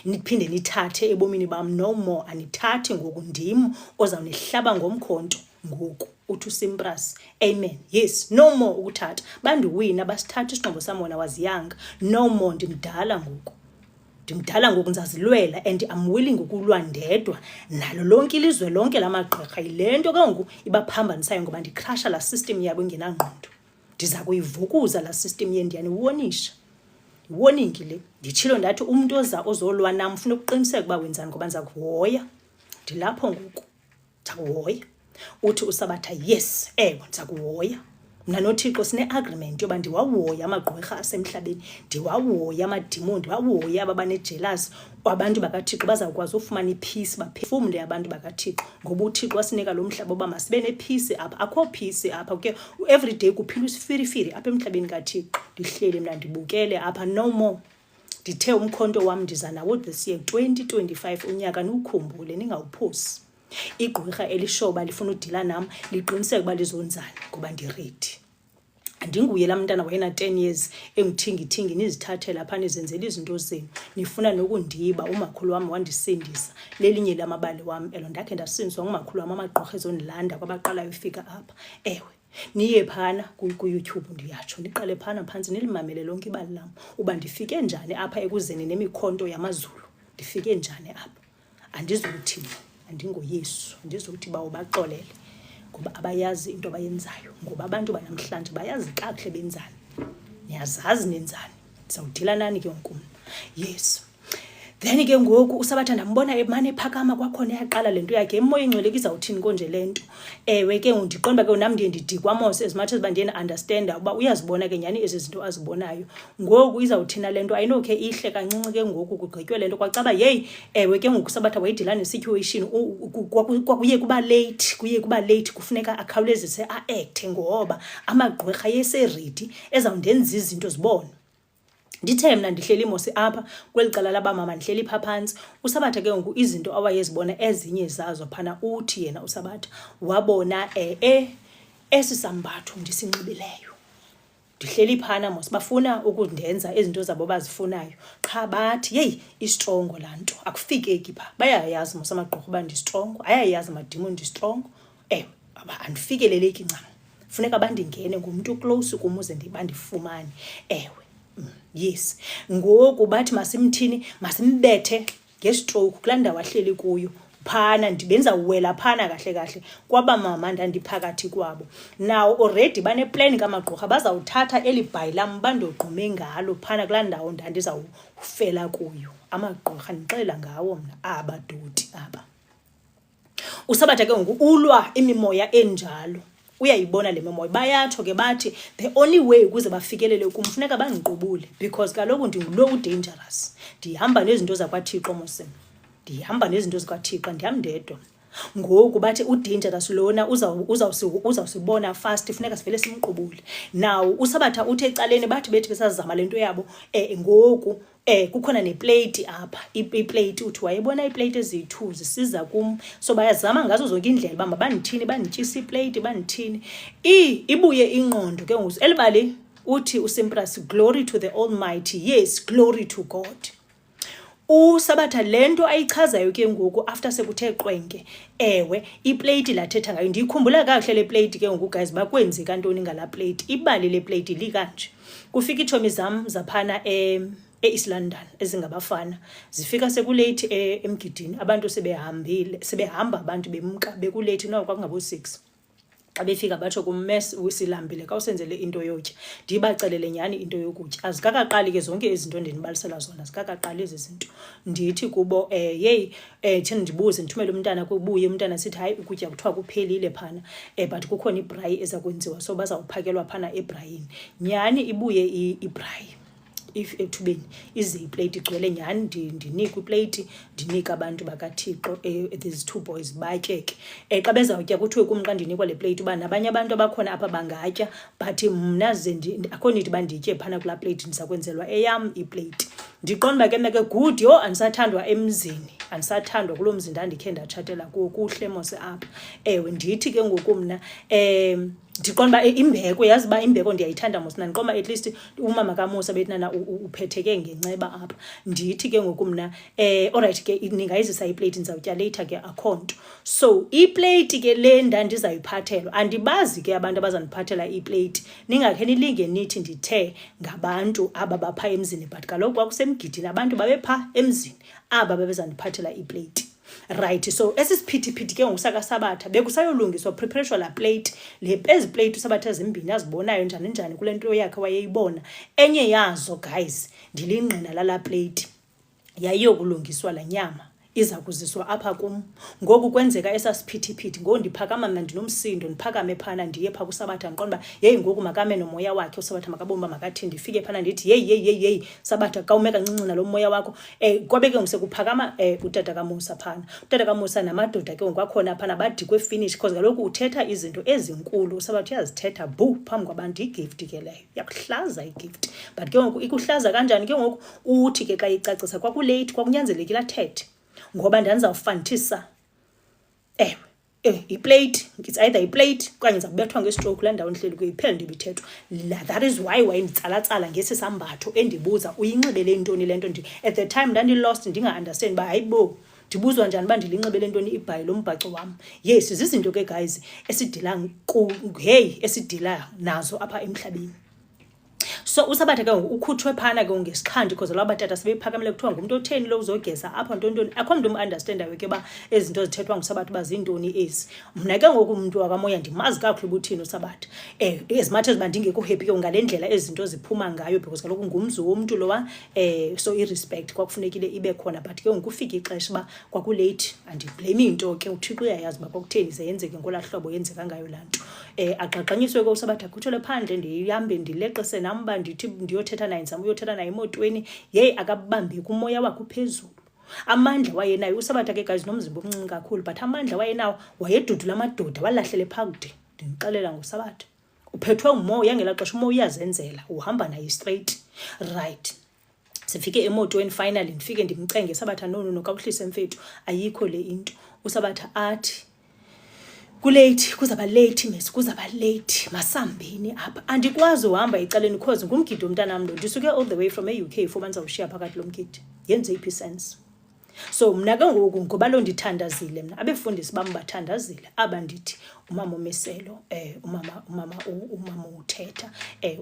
niphinde nithathe ebomini bam, no more anithathi ngoku. Ndim ozawunihlaba ngomkhonto ngoku, uthi uSimpras. Amen. Yes, no more ukuthatha. Bandiwina basithatha isingxobo sam when I was young, no more. Ndimdala ngoku, ndimdala ngoku, ndizazilwela, and I'm willing ukulwa ndedwa nalo lonke ilizwe lonke lamagqirha. Yile nto ke ngoku ibaphambanisayo, ngoba ndicrasha la system yabo engenangqondo. Ndiza kuyivukuza la system yendiyaniwonisha. Warning le nditshilo ndathi umuntu ozolwa nam ufuna ukuqiniseka uba wenzani, ngoba ndiza kuhoya. Ndilapho ngoku ndiza kuhoya. Uthi uSabatha, yes, ndiza kuhoya. Mna noThixo sine-agreement yoba ndiwahoya amagqirha asemhlabeni, ndiwahoya amadimoni, ndiwahoya aba banejealous. Abantu bakaThixo bazawukwazi ufumana ipeace, baphefumle abantu bakaThixo, ngoba uThixo wasinika lo mhlaba uba masibe nepeace apha. Akho peace apha ke everyday kuphila usifirifiri apha emhlabeni kaThixo. Ndihleli mna ndibukele apha, no more. Ndithe umkhonto wam ndiza nawo this year 2025, unyaka niwukhumbule ningawuphosi. Igqirha elishoba lifuna udila nam liqiniseke uba lizonzana, ngoba ndiready. Andinguye la mntana wayena 10 years engithingithingi nizithathela apha nizenzela izinto zenu, nifuna nokundiba. Umakhulu wami wandisindisa, lelinye lamabali wami elo, ndakhe ndasindiswa ngumakhulu wami. Amagqirha ezondilanda kwabaqalayo ufika apha. Niye phana ku-YouTube, ndiyatsho niqale phana phantsi nilimamele lonke ibali lam uba ndifike njani apha ekuzeni nemikhonto yamaZulu. Ndifike njani apha, andizokuthi andingoYesu, andizokuthi bawo baxolele, ngoba abayazi into abayenzayo. Ngoba abantu banamhlanje bayazi kakuhle benzani, niyazazi nenzani. Ndizawudila nani ke ngoku? Yes. Then ke ngoku uSabatha ndambona emane ephakama, kwakhona yaqala lento yakhe emoya engcwele izawuthini konje lento. Ke ndiqonda ke nam ndiye ndidikwa mos as much as bandiye understand uba uyazibona ke nyani ezi zinto azibonayo. Ngoku izawuthina lento, ayinokhe ihle kancinci ke ngoku kugqitywe lento kwacaba ke ngoku uSabatha wayidila ne-situation. Kuye kuba late, kufuneka akhawulezise a-acte, ngoba amagqirha yeseredi ezawundenza izinto zibone. Ndithe mna ndihleli mos apha kweli cala labamama, ndihleli pha phantsi. uSabatha ke ngoku izinto awayezibona ezinye zazo phana, uthi yena uSabatha wabona esi sambatho ndisinxibileyo. Ndihleli phana mos, bafuna ukundenza izinto zabo bazifunayo, qha bathi yeyi istrongo laa nto, akufikeki pha. Bayayazi mos amagqirha uba ndistrongo, ayayazi amadimoni ndistrongo. Andifikeleleki ncam, funeka bandingene ngumntu close kum uze bandifumane. Yes, ngoku bathi masimthini, masimbethe ngestroke kulaa ndawo ahleli kuyo phana. Ndibenza uwela phana kahle kahle kwaba mama ndandiphakathi kwabo. Now already baneplan kamagqirha, bazawuthatha eli bhayi lam bandogqume ngalo phana kulaa ndawo ndandizawufela kuyo. Amagqirha ndixela ngawo mna abadoti aba. uSabatha ke ngoku ulwa imimoya enjalo, uyayibona le mimoya. Bayatsho ke bathi the only way ukuze bafikelele kum funeka bangiqubule, because kaloku ndingulo udangerous. Ndihamba nezinto zakwaThixo mosem, ndihamba nezinto zikaThixo, ndihamba ndedwa. Ngoku bathi udangerous lona uzawusibona fast, funeka sivele simqubule. Now uSabatha uthe ecaleni bathi bethi besazama lento yabo. Ngoku kukhona neplate apha, iplate uthi wayebona iplate ezi-2 zisiza kum, so bayazama ngazo zonke indlela uba mabandithini, bandityisa iplate, bandithini. Ibuye ingqondo ke ngoku elibali uthi uSimpras, glory to the Almighty. Yes, glory to God. uSabatha lento ayichazayo ke ngoku after sekuthe qwenke ewe iplate lathetha ngayo ndikhumbula kahle le plate ke ngoku guys bakwenze kantoni ngala plate ibali le plate likanje kufika ichomi zam zaphana East London ezingabafana zifika sekulate emgidini abantu sebehamba abantu bemka bekulate noko kwakungabo 6 xa befika batsho kummess usilambile ka usenzele into yotya ndibacelele nyani into yokutya azikakaqali ke zonke izinto ndinibalisela zona azikakaqali ezi zinto ndithi kubo thina ndibuze ndithumele umntana kubuye umntana sithi hayi ukutya kuthiwa kuphelile phana but kukhona ibrayi eza kwenziwa so bazawuphakelwa phana ebrayini nyani ibuye ibrayi if ethubeni ize iplate igcwele nyani ndinika iplate ndinika abantu bakaThixo these 2 boys batyeke xa bezawutya kuthiwe kumqa ndinikwa le plate uba nabanye abantu abakhona apha bangatya but mna akho nithi banditye phana kula plate ndizakwenzelwa eyam iplate ndiqonda ke meke good yo andisathandwa emzini andisathandwa kulo mzi ndandikhe ndatshatela kuhle mose apha ewe ndithi ke ngoku mna ndiqonda imbeko yazi ba imbeko ndiyayithanda mosina ndiqoma at least umama kaMusa bethinana uphetheke ngenceba apha ndithi ke ngoku mna alright ke ningayizisa iplate ndizawutya later ke akhonto so iplate ke le ndizayiphathelwa andibazi ke abantu abazaniphathela iplate ningakhe nilinge nithi ndithe ngabantu aba bapha emzini but kaloku kwakusemgidini abantu babepha emzini aba babezandiphathela iplate right so esisiphithiphithi ke ngusaka Sabatha bekusayolungiswa preparation la plate le ezi plate uSabatha ezimbini azibonayo njani kulento yakhe wayeyibona enye yazo guys ndilingqina la plate yayiyokulungiswa la nyama iza kuziswa apha kum ngoku kwenzeka esasiphithiphithi ndiphakama mna ndinomsindo ndiphakame phana ndiye pha kuSabatha ndiqonda ngoku makame nomoya wakhe uSabatha makabomba makathi ndifike phana ndithi hey Sabatha kawume kancinci nalo moya wakho kwabe ke ngusekuphakama utata kaMusa phana utata kaMusa namadoda ke ngokwakhona phana badikwe finish because kaloku uthetha izinto ezinkulu uSabatha uyazithetha phambi kwabantu igift ke leyo yakuhlaza igift but ke ngoku ikuhlaza kanjani ke ngoku uthi ke xa icacisa kwakulate kwakunyanzelekile athethe ngoba ndandizawufanthisa iplate it's either iplate okanye ndizakubethwa ngestroke la ndawo ndihleli kuyiphela ndibithethwa that is why wayenditsala ngesi sambatho endibuza uyinxibele intoni lento at the time ndandilost ndinga-understand ba hayibo ndibuzwa njani ba ndilinxibele intoni ibhayi lombhaco wam yes zizinto ke guys esidila nazo apha emhlabeni so uSabatha ke ukhutshwe phana ke ngesikhandi because laba tata sebephakamele kuthiwa ngumuntu otheni lo uzogeza apha ntoni akho umuntu umunderstandayo ke ba ezinto zithethwa nguSabatha bazintoni ezi mna ke ngoku umuntu wakamoya ndimazi kakhulu ubuthini uSabatha ezimathe ziba ndingekho happy ke ngalendlela ezinto ziphuma ngayo because kaloku ngumzi womuntu lowa so irespect kwakufunekile ibe khona but ke ngokufika ixesha ba kwakulate andiblame into ke uThixo uyayazi ba kwakutheni zeyenzeke ngolahlobo yenzeka ngayo lanto aqaqanyiswe ke uSabatha kuthole phandle ndihambe ndileqise namba ndithi ndiyothetha naye ndizama uyothetha naye emotweni akabambi kumoya wakhe phezulu amandla wayenayo uSabatha ke guys nomzimba omncinci kakhulu but amandla wayenawo wayedudula amadoda walahlele phakathi ndinixelela ngoSabatha uphethwe umoya ngelaxesha umoya uyazenzela uhamba naye straight right sifike emotweni finally ndifike ndimcenge Sabatha no kakuhlise mfethu ayikho le into uSabatha athi kulate kuzaba late miss kuzaba late masambini apha andikwazi uhamba ecaleni because ngumgidi umntanami lo ndisuke all the way from eUK for banzawushiya phakathi lo mgidi yenze iphi sense so mna ke ngoku ngoba lo ndithandazile mna abefundisi bami bathandazile aba ndithi umama Meselo umama uthetha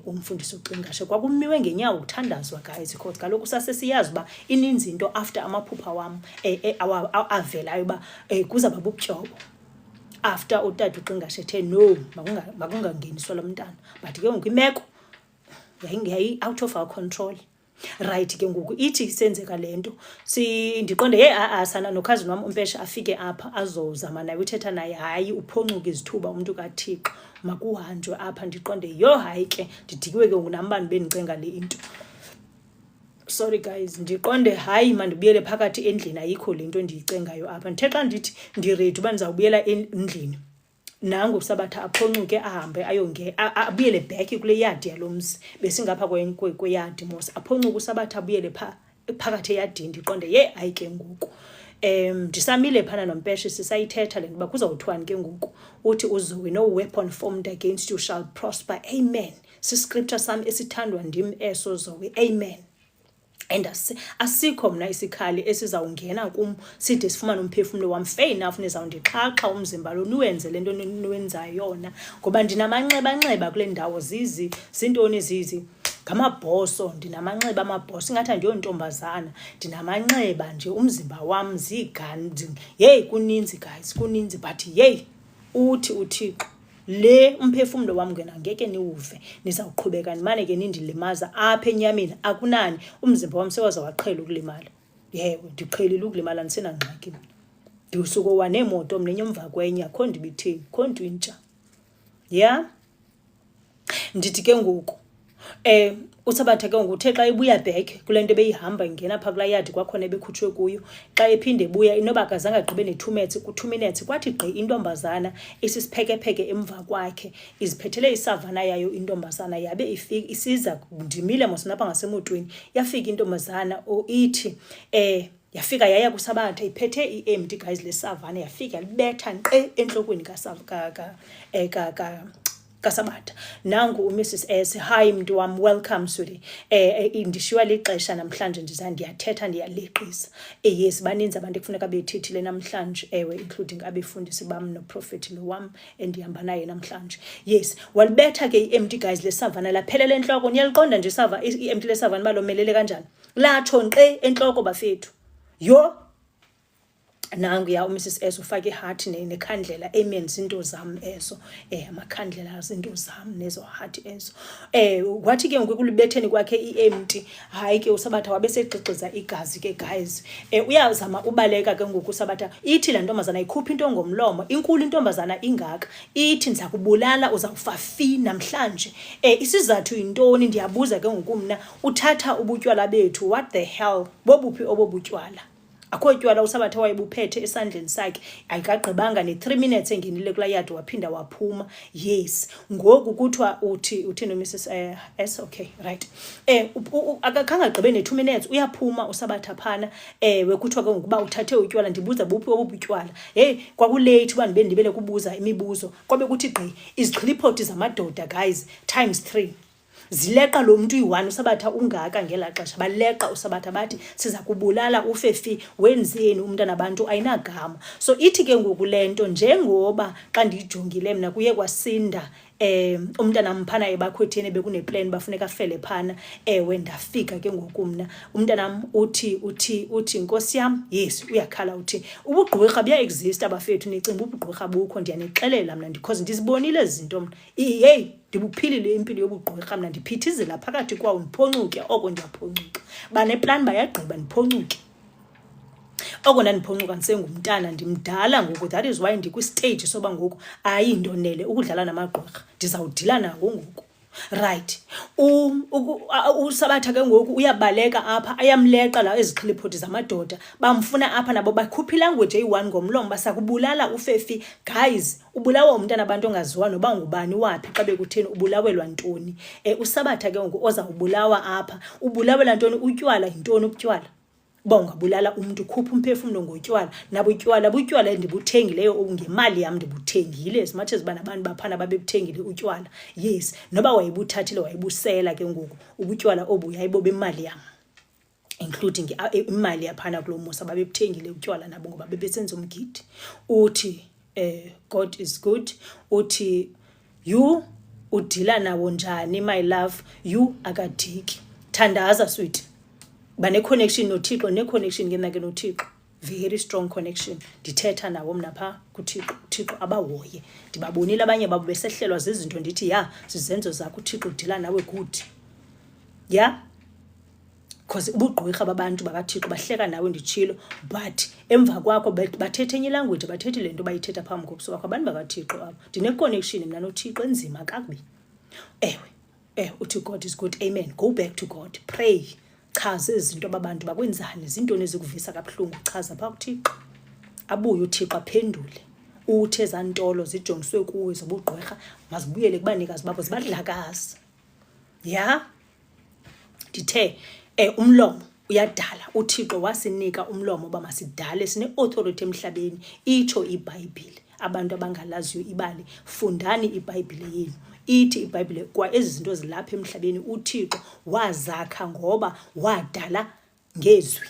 umfundisi uCingashe kwakumiwe ngenyawo ukuthandazwa guys because kaloku sasesiyazi ba ininzi into after amaphupha wami avelayo ba kuzaba bubutyobo after utata uCingashe ethe no makungangeniswa lo mntana but ke ngoku imeko yayi out of our control right ke ngoku ithi senzeka lento ndiqonde asana nokhazini wami uMpesha afike apha azozama naye uthetha naye hayi uphoncuka izithuba umuntu kaThixo makuhanjwe apha ndiqonde hayi ke ndidikiwe ke ngunambani bendicenga le into sorry guys ndiqonde hayi mandibuyele phakathi endlini ayikho lento endiyicengayo apha ndithe xa ndithi ndiready uba ndizawubuyela endlini nangu uSabatha aphoncuke ahambe abuyele back kule yard yalomzi besingapha kweyard mos aphoncuke uSabatha abuyele phakathi eyadini ndiqonde ayike ngoku ndisamile phana noMpesha sisayithetha le ngoba kuzawuthiwani ke ngoku uthi uZoe no weapon formed against you shall prosper amen siscripture sami esithandwa ndim eso Zoe amen and asikho mna isikhali esizawungena kum side sifumane umphefumlo wam fair enough nizawundixhakxa umzimba lo niwenze le nto niwenzayo yona, ngoba ndinamanxeba kule ndawo zintoni zizi ngamabhoso, ndinamanxeba amabhoso ingathi andiyontombazana, ndinamanxeba nje umzimba wam ziigani. Yeyi kuninzi guys, kuninzi, but yeyi uthi uThixo le umphefumlo wam ngena ngeke niwuve, nizawuqhubeka nimane ke nindilimaza apha enyameni. Akunani umzimba wam sewaza waqhela ukulimala. Yewe ndiqhelile ukulimala, ndisenangxaki mna. Ndisuko waneemoto mna enye emva kwenye, akho ndibitheni, akho nto intsha. Ya ndithi ke ngoku uSabatha ke ngoku uthe xa ibuya back kule nto beyihamba ingena phaa kulaa yadi kwakhona ebekhutshwe kuyo, xa ephinde ebuya inoba akazange agqibe ne-2 minutes kwathi gqi intombazana isisipheke emva kwakhe iziphethele isavana yayo intombazana, yabe ifika isiza ndimile mosinapha ngasemotweni, yafika intombazana ithi yafika yaya kuSabatha iphethe i-empty guys lesavana, yafika libetha nkqe entlokweni kaSabatha. Nangu uMrs S, hi mntu wam, welcome sweetie. Ndishiywa lixesha namhlanje ndiyathetha ndiyaleqisa. Yes, baninzi abantu ekufuneka bethethile namhlanje, ewe including abefundisi bam noprofethi lo wam endihamba naye namhlanje. Yes, walibetha ke i-empty guys lesavana laphelela entloko. Niyaliqonda nje i-empty lesavana balomelele kanjani, latsho nkqe entloko bafethu. Yo nangu ya uMrs S ufake iheart nekhandlela, amen, zinto zam ezo, amakhandlela zinto zam nezo heart ezo. Kwathi ke ngokulibetheni kwakhe i-empty, hayi ke uSabatha wabesegqigqiza igazi ke guys. Uyazama ubaleka ke ngoku uSabatha, ithi la ntombazana ikhupha into ngomlomo, inkulu intombazana ingaka, ithi ndiza kubulala, uzawufa fi namhlanje. Isizathu yintoni? Ndiyabuza ke ngoku mna, uthatha ubutywala bethu, what the hell, bobuphi obobutywala? Akho tywala uSabatha wayebuphethe esandleni sakhe, ayikagqibanga ne-3 minutes engenile kulaa yadi waphinda waphuma. Yes, ngoku kuthiwa uthi no Mrs S, okay right, akakhange agqibe ne-2 minutes uyaphuma uSabatha phana. Kuthiwa ke ngokuba uthathe utywala. Ndibuza buphi obubutywala? Kwakulate uba ndibele kubuza imibuzo, kwabe kuthi gqi izixhiliphoti zamadoda guys ×3 zileqa lo mntu yi-1 uSabatha ungaka ngela xesha, baleqa uSabatha bathi siza kubulala ufefi, wenzeni umntana abantu ayinagama. So ithi ke ngoku le nto, njengoba xa ndiyijongile mna kuye kwasinda umntana mphana ebakhwetheni bekuneplan bafuneka afele phana. Ewe ndafika ke ngoku mna umntanam uthi nkosi yam, yes uyakhala, uthi ubugqwirha buya-exist abafethu, nicinga ubugqwirha bukho? Ndiyanixelela mna because ndizibonile ezi zinto mna. Hey, ndibuphilile impilo yobugqwirha mna, ndiphithizela phakathi kwawo ndiphoncuke, oko ndiyaphoncuka. Baneplan bayagqiba ndiphoncuke, oko ndandiphoncuka ndisengumntana, ndimdala ngoku. That is why ndikwistage soba ngoku ayindonele ukudlala namagqwirha, ndizawudila nawo ngoku. Right, uSabatha ke ngoku uyabaleka apha, ayamleqa la ezixhiliphoti zamadoda, bamfuna apha nabo bakhupha ilanguage eyi-1 ngomlomo, basakubulala ufefi. Guys, ubulawa umntana abantu ongaziwa noba ngubani waphi, xa bekutheni ubulawelwa ntoni. uSabatha ke ngoku ozawubulawa apha, ubulawela ntoni? Utywala. Yintoni ubutywala? Uba ungabulala umntu, khupha umphefumlo ngotywala. Nabo butywala endibuthengileyo ngemali yam, ndibuthengile as much as banabantu baphana babebuthengile utywala. Yes, noba wayebuthathile wayebusela ke ngoku ubutywala obu yayibo bemali yam, including imali yaphana kulo musa babebuthengile utywala nabo ngoba bebesenza umgidi. Uthi God is good. Uthi you udila nawo njani my love, you akadiki. Thandaza sweet, bane-connection noThixo, ne-connection ke nake noThixo, very strong connection. Ndithetha nawo mna phaa kuThixo, uThixo abahoye. Ndibabonile abanye babo besehlelwa zizinto, ndithi ya zizenzo zakho uThixo udila nawe good. Ya because ubugqwirha babantu bakaThixo bahleka nawe nditshilo, but emva kwakho bathethe enye ilanguage, bathethi le nto bayithetha phambi kobuso bakho abantu bakaThixo abo. Ndine-connection mna noThixo enzima kakubi. Uthi God is good, amen. Go back to God, pray. Chaza izinto ababantu bakwenzani, zintoni ezikuvisa kabuhlungu, chaza phaa kuThixo. Abuye uThixo aphendule. Uthi ezaa ntolo zijongiswe kuwe zobugqwirha mazibuyele kubanikazi babo, zibadlakaza. Ya ndithe umlomo uyadala. uThixo wasinika umlomo uba masidale, sine-authority emhlabeni, itsho iBhayibhile. Abantu abangalaziyo ibali, fundani iBhayibhile yenu. ithi iBhayibhile kwa ezi zinto zilapha emhlabeni uThixo wazakha ngoba wadala ngezwi.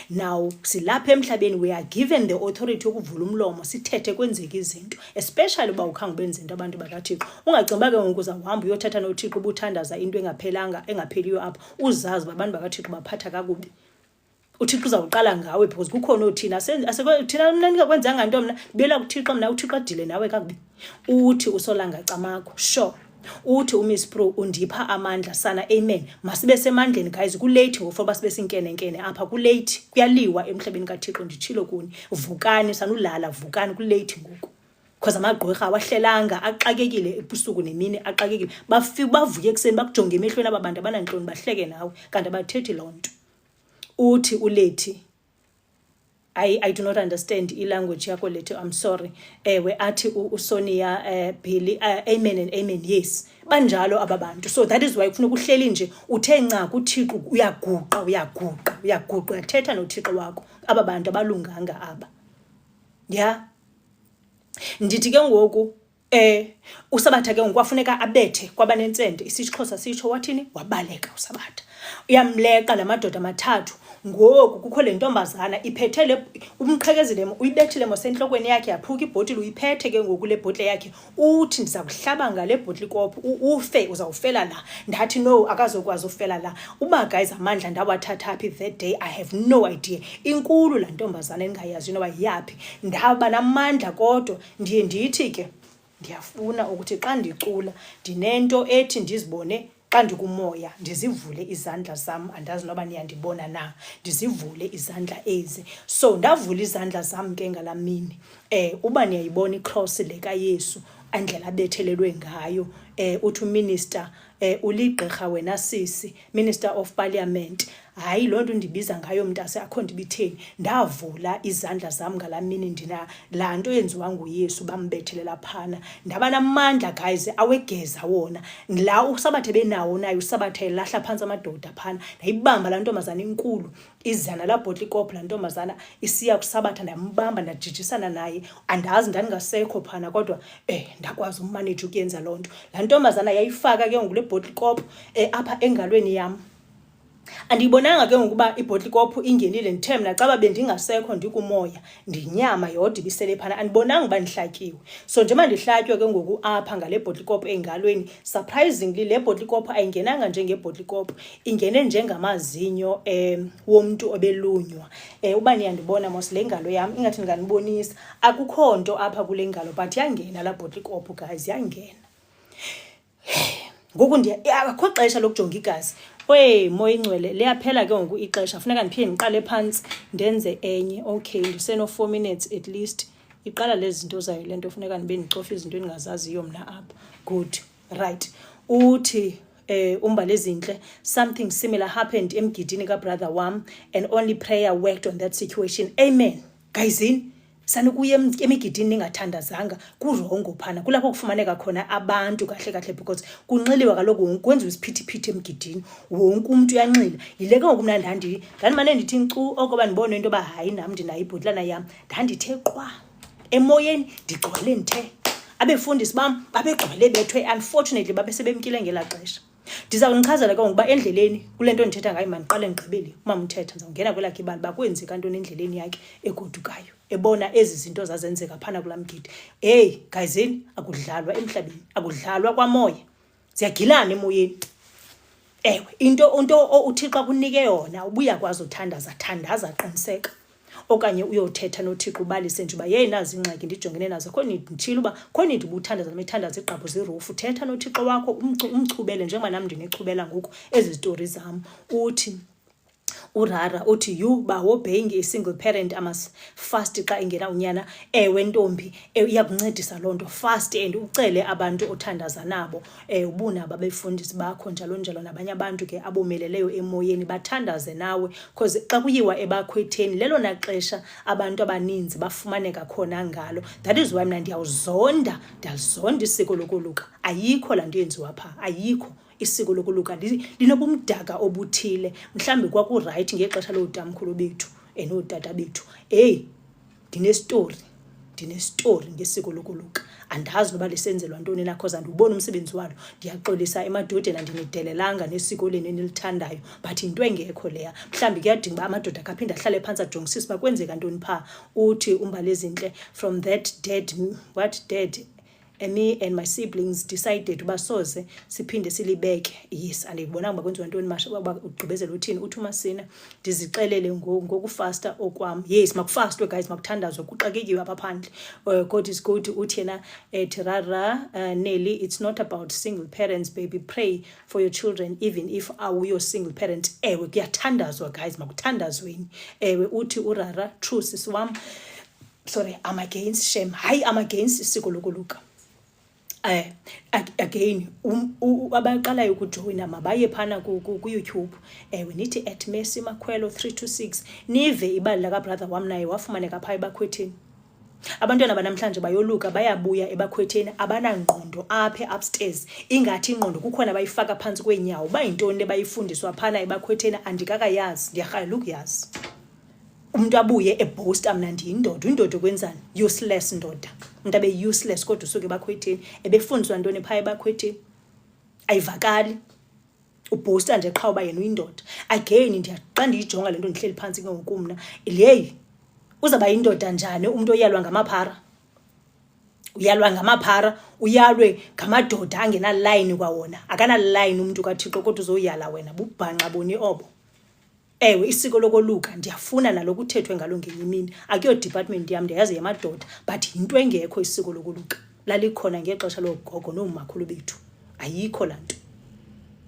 Now silapha emhlabeni we are given the authority ukuvula umlomo sithethe kwenzeka izinto, especially uba ukhange benze into abantu bakaThixo. Ungacinga ke ngoku uzahamba uyothatha noThixo ubuthandaza into engaphelanga engapheliyo apha, uzazi abantu bakaThixo baphatha kakubi. uThixo uzawuqala ngawe because kukhona othina thina mna ningakwenzanga nto mna bela kuThixo mna uThixo adile nawe kakubi. Uthi uSolanga Camako sure uthi uMiss Pro undipha amandla sana amen. Masibe semandleni guys, kulate ngoba sibe sinkenenkene apha kulate kuyaliwa emhlabeni kaThixo nditshilo kuni. Vukani sanulala vukani kulate ngoku. Because amagqirha awahlelanga axakekile ebusuku nemini axakekile bavuke ekseni bakujonge emehlweni ababantu abanantloni bahleke nawe kanti abathethi lonto. Uthi ulethi I do not understand language yakho lethi, I'm sorry. We athi uSonia Billy amen and amen yes. Banjalo ababantu. So that is why kufuneka uhleli nje uthe nca kuThixo uyaguqa uyathetha noThixo wakho. Ababantu abalunganga aba. Yeah. Ndithi ke ngoku uSabatha ke ngokwafuneka abethe kwabanentsende. IsiXhosa sitsho wathini? Wabaleka uSabatha. Uyamleka lamadoda amathathu. Ngoku kukho le ntombazana iphethe le umqhekezile uyibethile mosenhlokweni yakhe yaphuka ibhotile uyiphethe ke ngoku le bhotle yakhe uthi ndiza kuhlaba ngale bhotle kophu ufe uzawufela la. Ndathi no akazokwazi ufela la. Uba guys amandla ndawathatha phi that day I have no idea. Inkulu la ntombazana engayazi noba yapi. Ndaba namandla kodwa ndiye ndithi ke ndiyafuna ukuthi xa ndicula ndinento ethi ndizibone xa ndikumoya ndizivule izandla zam andazi noba niyandibona na ndizivule izandla ezi. So ndavula izandla zam ke ngalamini uba niyayibona icross le kaYesu andlela abethelelwe ngayo uthi minister uligqirha wena sisi Minister of Parliament. Hayi lonto ndibiza ngayo mntase akho ndibitheni. Ndavula izandla zami ngalamini ndina la nto yenziwa nguYesu bambethelela phana. Ndaba namandla guys awegeza wona. La uSabatha benawo nayo uSabatha elahla phansi amadoda phana. Ndayibamba la ntombazana inkulu izana la bottle kophu la ntombazana isiya kuSabatha ndambamba ndajijisana naye. Andazi ndaningasekho phana kodwa ndakwazi umanage ukuyenza lonto. La ntombazana yayifaka ke ngule bottle kophu apha engalweni yami. Andibonanga ke ngokuba ibhottle kophu ingenile ndithe mna caba bendingasekho ndikumoya ndinyama yodwa ibisele phana andibonanga uba ndihlakiwe. So nje mandihlatywe ke ngoku apha ngale bhottle kophu engalweni surprisingly le bhottle kophu ayingenanga njenge bhottle kophu ingene njengamazinyo womuntu obelunywa. Uba niyandibona mos le ngalo yami ingathi nganibonisa akukho nto apha kule ngalo but yangena la bhottle kophu guys yangena. Ngoku akho xesha lokujonga igazi. Moya ingcwele liyaphela ke ngoku ixesha funeka ndiphinde ndiqale phansi ndenze enye. Okay ndiseno 4 minutes at least iqala lezi zinto zayo lento funeka ndibe ndicofa izinto endingazaziyo mna apha. Good right. Uthi umbalezinhle something similar happened emgidini ka brother wam and only prayer worked on that situation. Amen guys. Sanukuye emigidini ningathandazanga kurongo phana kulapho kufumaneka khona abantu kahle because kunxiliwa kaloku kwenziwa isiphithiphithi emgidini wonke umuntu uyanxila. Yileke ngokumna ndandimane ndithi ncu okoba ndibone into ba hayi nam ndinayo ibhotlana yami ndandithe qwa emoyeni ndigcwele ndithe abefundisi bam babegcwele bethwe unfortunately babesebemkile ngela xesha. Ndizawunichazela ke ngokuba endleleni kulento ndithetha ngayo mandiqale ndigqibele uma mthetha ndizawungena kwelakhe ibali bakwenzeka into endleleni yakhe egodukayo ebona ezi zinto zazenzeka phana kulamgidi. Hey guys akudlalwa emhlabeni akudlalwa kwamoya siyagilana emoyeni. Ewe into uThixo kunike yona ubuya kwazi uthandaza thandaza qiniseka okanye uyothetha noThixo ubalise nje uba nazi ingxaki ndijongene nazo khona nditshila uba khona ndibuthandaza nomithandaza igqaphu zirufu thetha noThixo wakho umchubele njengoba nami ndinechubela ngoku ezi story zam. Uthi urara uthi you bawo being a single parent amas fast xa ingena unyana. Ewe ntombi iyakuncedisa lonto fast and ucele abantu othandaza nabo ubuna ababefundisi bakho njalo nabanye abantu ke abomeleleyo emoyeni bathandaze nawe because xa kuyiwa ebakhwetheni lelo naxesha abantu abaninzi bafumaneka khona ngalo. That is why mina ndiyawuzonda isiko lokuluka. Ayikho la nto yenziwa pha ayikho. Isiko lokuluka linobumdaka obuthile mhlambi kwaku right ngexesha lotamkhulu bethu enotata bethu. Ndine story ngesiko lokuluka andazi noba lisenzelwa ntoni na cause andiwuboni umsebenzi walo. Ndiyaxolisa emadodeni andinidelelanga nesiko lenu enilithandayo, but into engekho leya. Mhlawumbi kuyadinga uba amadoda akaphinde ahlale phantsi ajongisise uba kwenzeka ntoni phaa. Uthi uMbalezinhle, from that dead, what dead? Me and my siblings decided uba soze siphinde silibeke. Yes, andibonanga uba kwenziwa ntoni masha uba ugqibezela uthini. Uthi uMasina, ndizixelele ngokufasta okwam. Yes, makufastwe guys, makuthandazwe, kuxakekiwe apha phandle. God is good. Uthi yena Tirara Nelly, it's not about single parents baby, pray for your children even if awuyo single parent. Ewe kuyathandazwa guys, makuthandazweni. Ewe uthi uRara, true sisi wam. Sorry, I'm against shame. Hayi, I'm against isiko lokuluka. Again, abaqalayo ukujoyina mabaye phana ku-YouTube. Nithi @Mercy Makhwelo 326 nive ibali laka brother wam naye wafumaneka phaa ebakhwetheni. Abantwana banamhlanje bayoluka bayabuya ebakhwetheni abanangqondo apha upstairs, ingathi ingqondo kukhona bayifaka phansi kweenyawo. Bayintoni bayifundiswa phana ebakhwetheni andikakayazi, ndiyarhalela ukuyazi. Umuntu abuye eboast mna ndiyindoda. Indoda ukwenzani? Useless ndoda. Umuntu abe useless kodwa usuke ebakhwetheni. Ebefundiswa ntoni phaa ebakhwetheni? Ayivakali. Uboasta nje qha uba yena uyindoda. Again ndiyaqa ndiyijonga lento ndihleli phansi ke ngokumna. Leyi uzaba yindoda njani umuntu oyalwa ngamaphara? Uyalwa ngamaphara, uyalwe ngamadoda angena line kwawona. Akana line umuntu kaThixo kodwa uzoyala wena. Bubhanqa boni obo. Ewe isiko lokoluka ndiyafuna naloku kuthethwe ngalo ngenye imini. Akuyo department yam, ndiyazi yamadoda, but into engekho isiko lokuluka. Lalikhona ngexesha logogo nomakhulu bethu. Ayikho lanto.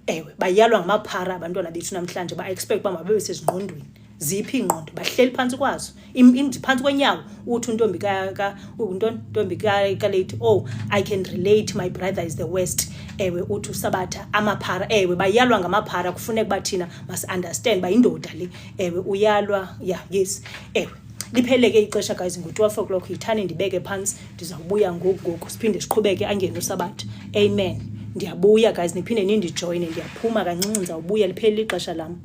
Ewe bayalwa ngamaphara abantwana bethu namhlanje, ba expect uba mababe sezingqondweni. Ziphi ingqondo? Bahleli phansi kwazo. Phansi kwenyawo uthi untombi ka-late, oh I can relate, my brother is the worst. Ewe uthi uSabatha amaphara. Ewe bayalwa ngamaphara, kufuneka bathina must understand bayindoda le. Ewe uyalwa, yeah, yes. Ewe lipheleke ixesha guys, ngo-12 o'clock yithani ndibeke phansi, ndizawubuya ngoku siphinde siqhubeke angene uSabatha. Amen. Ndiyabuya guys, niphinde nindijoyine, ndiyaphuma kancinci, ndizawubuya, liphele ixesha lam.